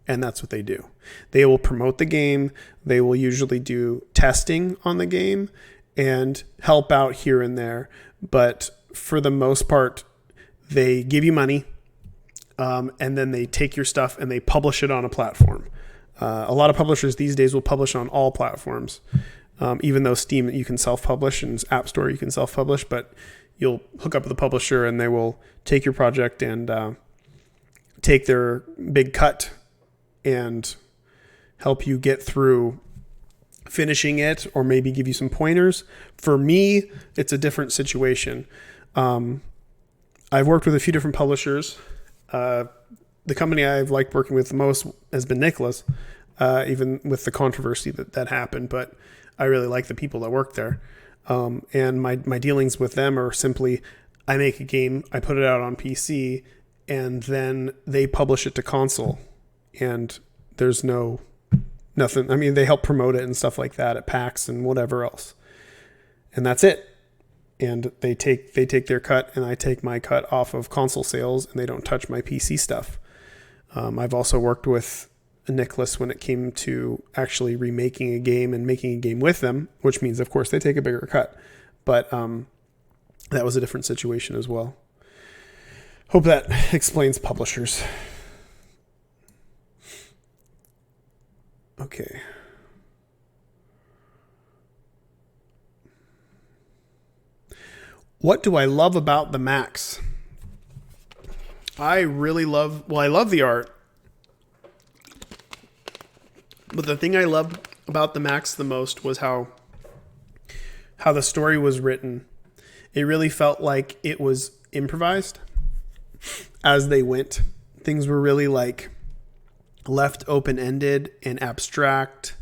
And that's what they do. They will promote the game. They will usually do testing on the game and help out here and there. But for the most part, they give you money, and then they take your stuff and they publish it on a platform. A lot of publishers these days will publish on all platforms, even though Steam you can self-publish and App Store you can self-publish, but you'll hook up with a publisher and they will take your project and take their big cut and help you get through finishing it, or maybe give you some pointers. For me, it's a different situation. I've worked with a few different publishers. The company I've liked working with the most has been Nicholas, even with the controversy that happened, but I really like the people that work there. And my dealings with them are simply, I make a game, I put it out on PC, and then they publish it to console. And there's nothing. I mean, they help promote it and stuff like that at PAX and whatever else. And that's it. And they take their cut and I take my cut off of console sales, and they don't touch my PC stuff. I've also worked with Nicholas when it came to actually remaking a game and making a game with them, which means, of course, they take a bigger cut. But that was a different situation as well. Hope that explains publishers. Okay. What do I love about the Max? I love the art. But the thing I loved about the Max the most was how the story was written. It really felt like it was improvised as they went. Things were really like left open-ended and abstract.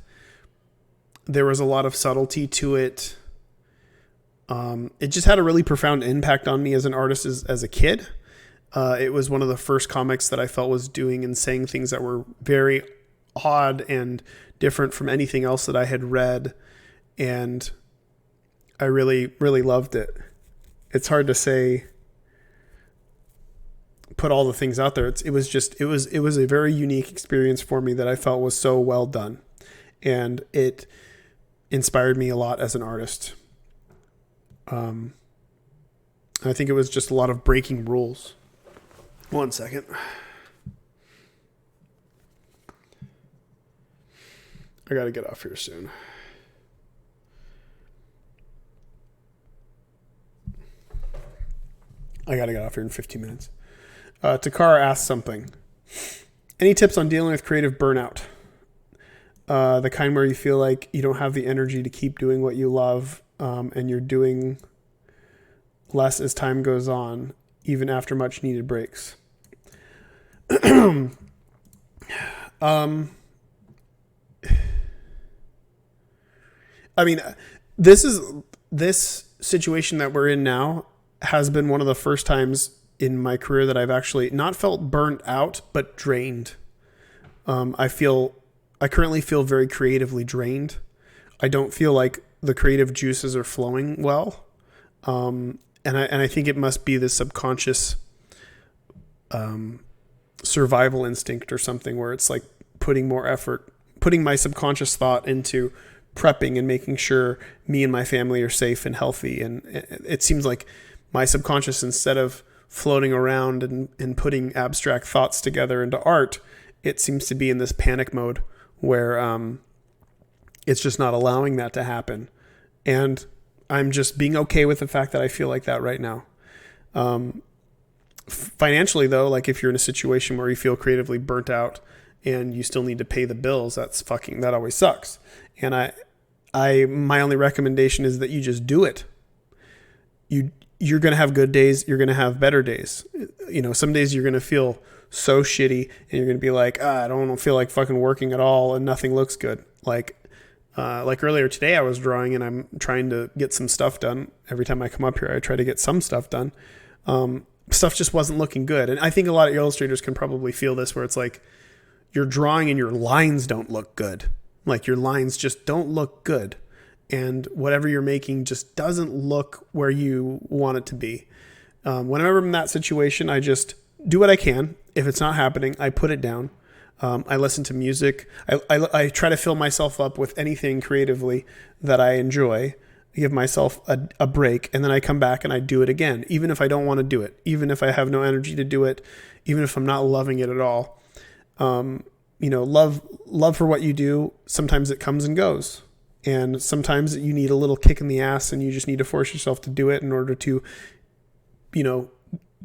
There was a lot of subtlety to it. It just had a really profound impact on me as an artist as a kid. It was one of the first comics that I felt was doing and saying things that were very odd and different from anything else that I had read. And I really, really loved it. It's hard to say, put all the things out there. It was a very unique experience for me that I felt was so well done. And it inspired me a lot as an artist. I think it was just a lot of breaking rules. 1 second. I got to get off here soon. I got to get off here in 15 minutes. Takara asked something. Any tips on dealing with creative burnout? The kind where you feel like you don't have the energy to keep doing what you love, and you're doing less as time goes on, even after much needed breaks. I mean, this situation that we're in now has been one of the first times in my career that I've actually not felt burnt out, but drained. I currently feel very creatively drained. I don't feel like the creative juices are flowing well. And I think it must be the subconscious survival instinct or something where it's like putting more effort, putting my subconscious thought into prepping and making sure me and my family are safe and healthy. And it seems like my subconscious, instead of floating around and putting abstract thoughts together into art, it seems to be in this panic mode where it's just not allowing that to happen. And I'm just being okay with the fact that I feel like that right now. Financially, though, like if you're in a situation where you feel creatively burnt out and you still need to pay the bills, that always sucks. And my only recommendation is that you just do it. You're going to have good days. You're going to have better days. You know, some days you're going to feel so shitty and you're going to be like, I don't feel like fucking working at all and nothing looks good. Like earlier today I was drawing and I'm trying to get some stuff done. Every time I come up here, I try to get some stuff done. Stuff just wasn't looking good. And I think a lot of illustrators can probably feel this, where it's like you're drawing and your lines don't look good. Like your lines just don't look good. And whatever you're making just doesn't look where you want it to be. Whenever I'm in that situation, I just do what I can. If it's not happening, I put it down. I listen to music. I try to fill myself up with anything creatively that I enjoy. I give myself a break, and then I come back and I do it again, even if I don't want to do it, even if I have no energy to do it, even if I'm not loving it at all. Love for what you do. Sometimes it comes and goes. And sometimes you need a little kick in the ass and you just need to force yourself to do it in order to,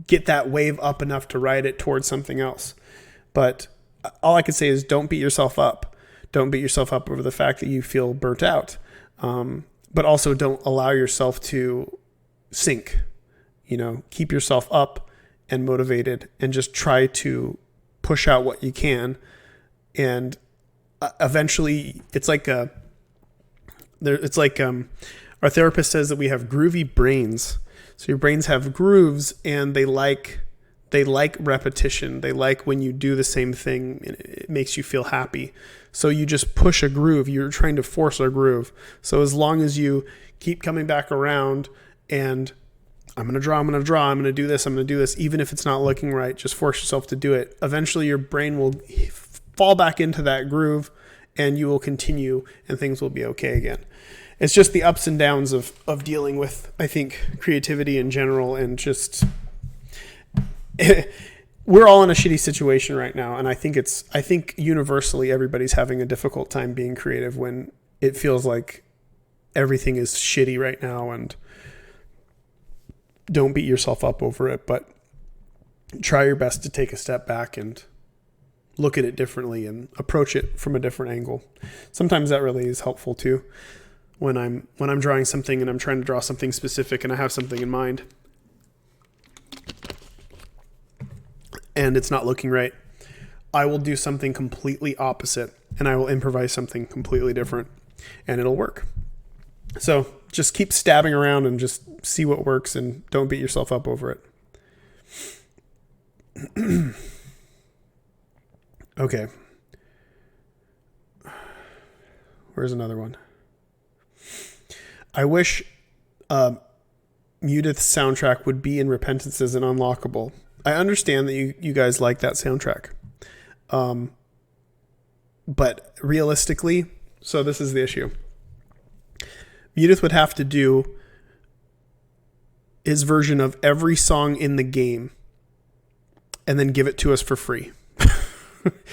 get that wave up enough to ride it towards something else. But all I can say is don't beat yourself up. Don't beat yourself up over the fact that you feel burnt out. But also don't allow yourself to sink. Keep yourself up and motivated and just try to push out what you can. And eventually it's like our therapist says that we have groovy brains. So your brains have grooves and they like repetition. They like when you do the same thing and it makes you feel happy. So you just push a groove. You're trying to force a groove. So as long as you keep coming back around and I'm going to draw, I'm going to do this, even if it's not looking right, just force yourself to do it. Eventually your brain will fall back into that groove, and you will continue, and things will be okay again. It's just the ups and downs of dealing with, I think, creativity in general, and just we're all in a shitty situation right now, and I think universally everybody's having a difficult time being creative when it feels like everything is shitty right now. And don't beat yourself up over it, but try your best to take a step back and look at it differently and approach it from a different angle. Sometimes that really is helpful too. When I'm drawing something and I'm trying to draw something specific and I have something in mind and it's not looking right, I will do something completely opposite and I will improvise something completely different and it'll work. So just keep stabbing around and just see what works and don't beat yourself up over it. Okay. Where's another one? I wish Mudith's soundtrack would be in Repentances and Unlockable. I understand that you guys like that soundtrack. But realistically, so this is the issue. Mudith would have to do his version of every song in the game and then give it to us for free.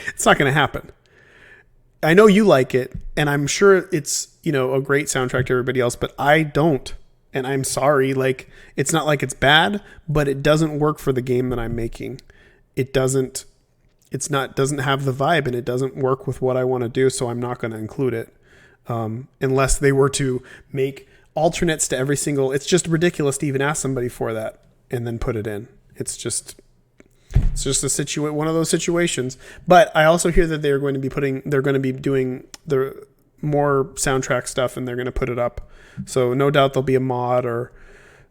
It's not going to happen. I know you like it, and I'm sure it's, a great soundtrack to everybody else, but I don't. And I'm sorry, it's not like it's bad, but it doesn't work for the game that I'm making. It doesn't have the vibe, and it doesn't work with what I want to do, so I'm not going to include it. Unless they were to make alternates to every single, it's just ridiculous to even ask somebody for that and then put it in. It's just one of those situations. But I also hear that they're going to be doing the more soundtrack stuff, and they're going to put it up. So no doubt there'll be a mod, or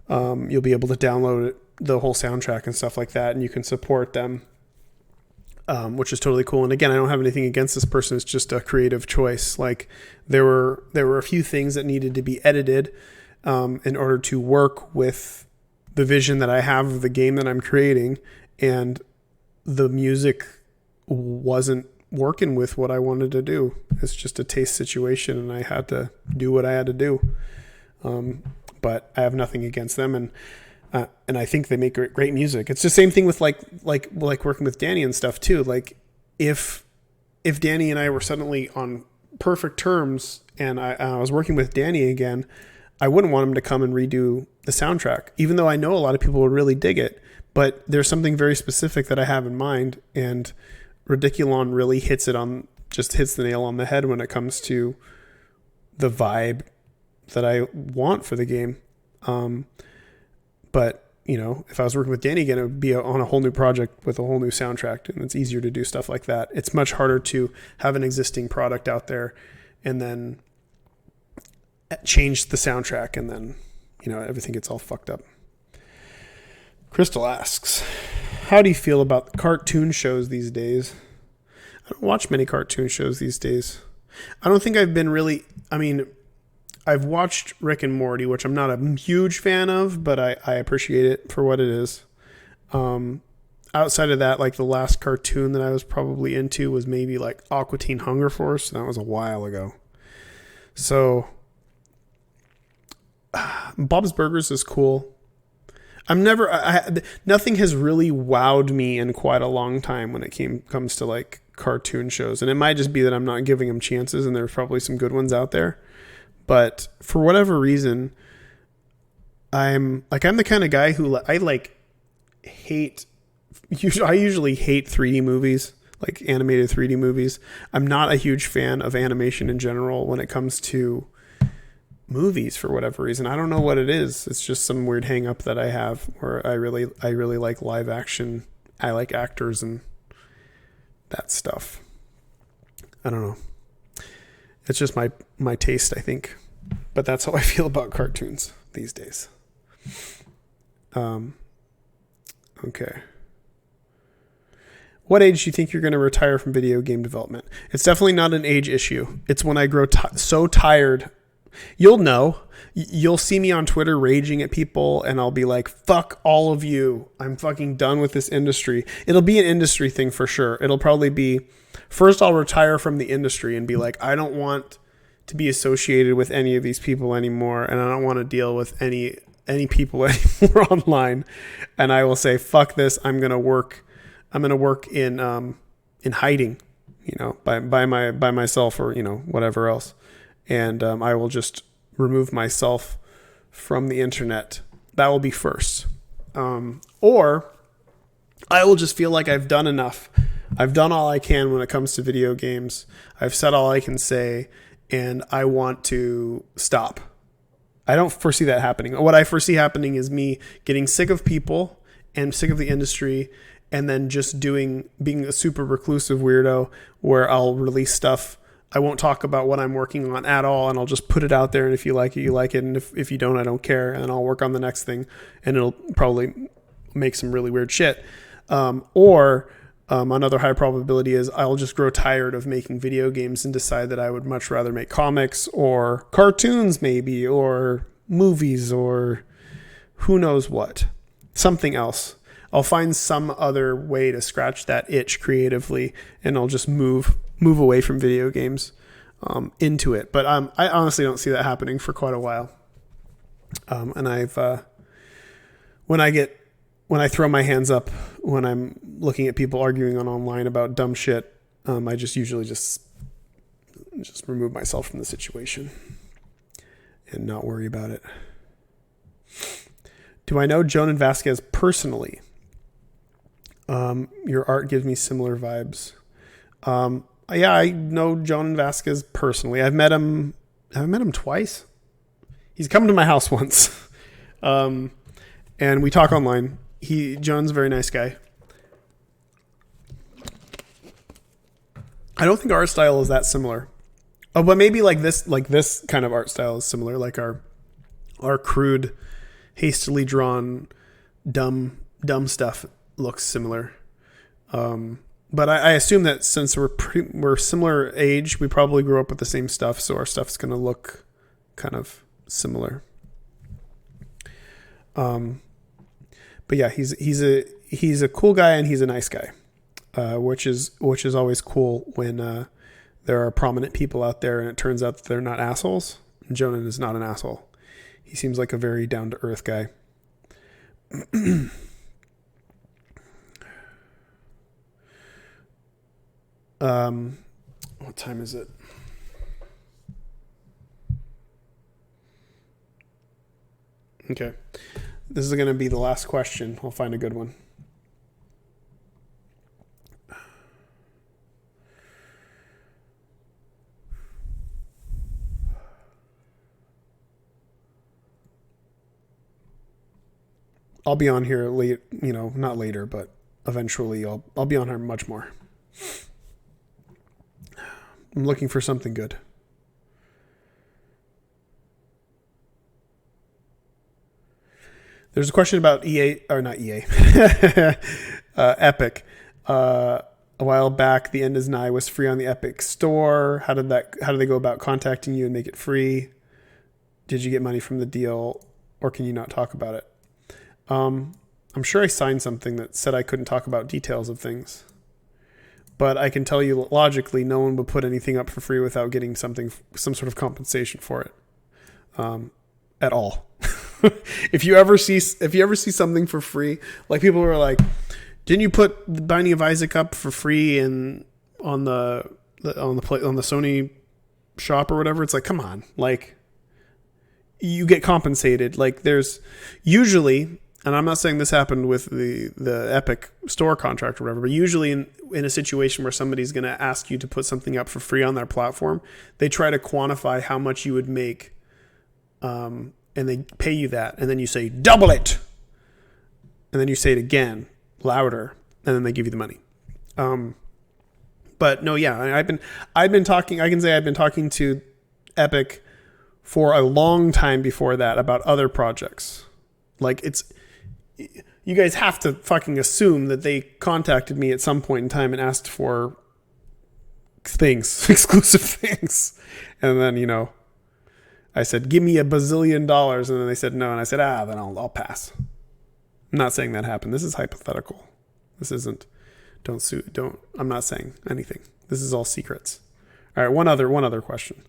you'll be able to download the whole soundtrack and stuff like that, and you can support them, which is totally cool. And again, I don't have anything against this person. It's just a creative choice. There were a few things that needed to be edited in order to work with the vision that I have of the game that I'm creating. And the music wasn't working with what I wanted to do. It's just a taste situation, and I had to do what I had to do. But I have nothing against them, and I think they make great music. It's the same thing with like working with Danny and stuff too. If Danny and I were suddenly on perfect terms, and I was working with Danny again, I wouldn't want him to come and redo the soundtrack, even though I know a lot of people would really dig it. But there's something very specific that I have in mind, and Ridiculon really hits the nail on the head when it comes to the vibe that I want for the game. But if I was working with Danny again, it would be on a whole new project with a whole new soundtrack, and it's easier to do stuff like that. It's much harder to have an existing product out there and then change the soundtrack, and then everything gets all fucked up. Crystal asks, how do you feel about cartoon shows these days? I don't watch many cartoon shows these days. I don't think I've been really, I've watched Rick and Morty, which I'm not a huge fan of, but I appreciate it for what it is. Outside of that, the last cartoon that I was probably into was maybe Aqua Teen Hunger Force. That was a while ago. So Bob's Burgers is cool. Nothing has really wowed me in quite a long time when it comes to cartoon shows. And it might just be that I'm not giving them chances, and there's probably some good ones out there. But for whatever reason, I'm the kind of guy who I usually hate 3D movies, animated 3D movies. I'm not a huge fan of animation in general when it comes to movies for whatever reason. I don't know what it is. It's just some weird hang up that I have where I really like live action. I like actors and that stuff. I don't know. It's just my taste, I think. But that's how I feel about cartoons these days. Okay. What age do you think you're going to retire from video game development? It's definitely not an age issue. It's when I grow so tired. You'll know you'll see me on Twitter raging at people, and I'll be like, fuck all of you. I'm fucking done with this industry. It'll be an industry thing for sure. It'll probably be, first I'll retire from the industry and be like, I don't want to be associated with any of these people anymore, and I don't want to deal with any people anymore online. And I will say, fuck this. I'm going to work in hiding, by myself, or, whatever else. And I will just remove myself from the internet. That will be first. Or I will just feel like I've done enough. I've done all I can when it comes to video games. I've said all I can say, and I want to stop. I don't foresee that happening. What I foresee happening is me getting sick of people and sick of the industry, and then just being a super reclusive weirdo where I'll release stuff. I won't talk about what I'm working on at all, and I'll just put it out there, and if you like it, you like it, and if you don't, I don't care, and I'll work on the next thing, and it'll probably make some really weird shit. Or another high probability is I'll just grow tired of making video games and decide that I would much rather make comics or cartoons maybe, or movies, or who knows what. Something else. I'll find some other way to scratch that itch creatively, and I'll just move away from video games into it. But I honestly don't see that happening for quite a while. And when I throw my hands up when I'm looking at people arguing online about dumb shit, I just usually just remove myself from the situation and not worry about it. Do I know Jonan Vasquez personally? Your art gives me similar vibes. Yeah, I know Jonan Vasquez personally. Have I met him twice? He's come to my house once. And we talk online. John's a very nice guy. I don't think our art style is that similar. Oh, but maybe like this kind of art style is similar, like our crude, hastily drawn, dumb stuff looks similar. But I assume that since we're similar age, we probably grew up with the same stuff, so our stuff's going to look kind of similar. But yeah, he's a cool guy, and he's a nice guy, which is always cool when there are prominent people out there and it turns out that they're not assholes. Jonan is not an asshole. He seems like a very down to earth guy. What time is it? Okay. This is going to be the last question. I'll find a good one. I'll be on here late, not later, but eventually I'll be on here much more. I'm looking for something good. There's a question about EA, or not EA, Epic. A while back, The End Is Nigh was free on the Epic Store. How did they go about contacting you and make it free? Did you get money from the deal, or can you not talk about it? I'm sure I signed something that said I couldn't talk about details of things. But I can tell you logically, no one would put anything up for free without getting some sort of compensation for it, at all. If you ever see something for free, like people were like, "Didn't you put The Binding of Isaac up for free on the Sony shop or whatever?" It's like, come on, like you get compensated. Like there's usually. And I'm not saying this happened with the Epic Store contract or whatever, but usually in a situation where somebody's going to ask you to put something up for free on their platform, they try to quantify how much you would make, and they pay you that. And then you say, double it. And then you say it again, louder, and then they give you the money. But no, yeah, I've been talking, I can say I've been talking to Epic for a long time before that about other projects. Like you guys have to fucking assume that they contacted me at some point in time and asked for things, exclusive things. And then, I said, give me $1 bazillion. And then they said no. And I said, then I'll pass. I'm not saying that happened. This is hypothetical. This isn't, I'm not saying anything. This is all secrets. All right. One other question.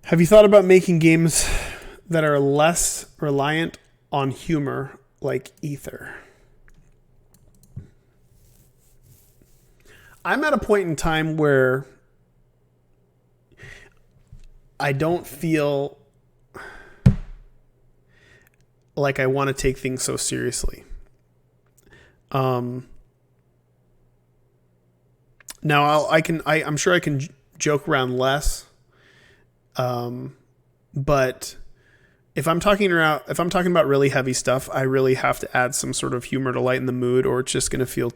Have you thought about making games that are less reliant on humor, like Ether? I'm at a point in time where I don't feel like I want to take things so seriously. Now I'm sure I can joke around less. But if I'm talking about really heavy stuff, I really have to add some sort of humor to lighten the mood, or it's just going to feel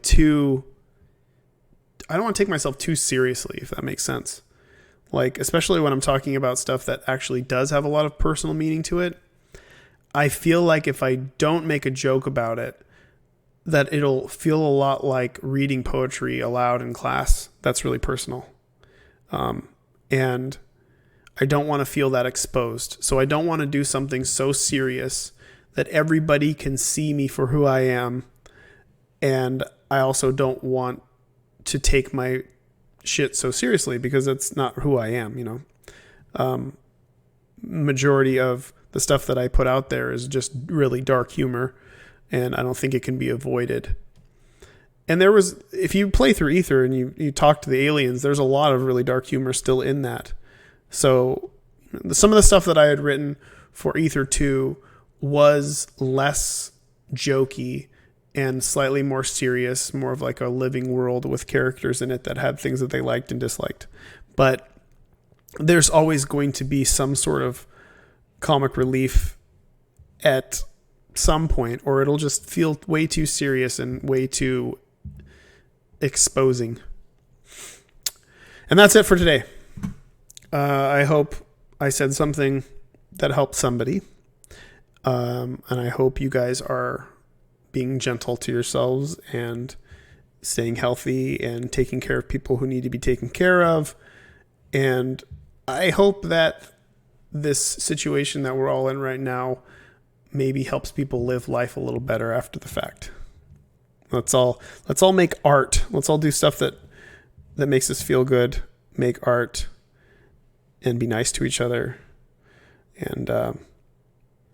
I don't want to take myself too seriously, if that makes sense. Like, especially when I'm talking about stuff that actually does have a lot of personal meaning to it. I feel like if I don't make a joke about it, that it'll feel a lot like reading poetry aloud in class. That's really personal. And I don't want to feel that exposed. So I don't want to do something so serious that everybody can see me for who I am. And I also don't want to take my shit so seriously, because that's not who I am, Majority of the stuff that I put out there is just really dark humor, and I don't think it can be avoided. And if you play through Ether and you talk to the aliens, there's a lot of really dark humor still in that. So some of the stuff that I had written for Ether 2 was less jokey and slightly more serious, more of like a living world with characters in it that had things that they liked and disliked. But there's always going to be some sort of comic relief at some point, or it'll just feel way too serious and way too exposing. And that's it for today. I hope I said something that helped somebody. And I hope you guys are being gentle to yourselves and staying healthy and taking care of people who need to be taken care of. And I hope that this situation that we're all in right now maybe helps people live life a little better after the fact. Let's all make art. Let's all do stuff that makes us feel good, make art, and be nice to each other. And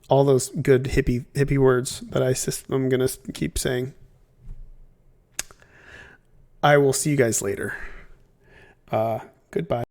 all those good hippie words that I'm going to keep saying. I will see you guys later. Goodbye.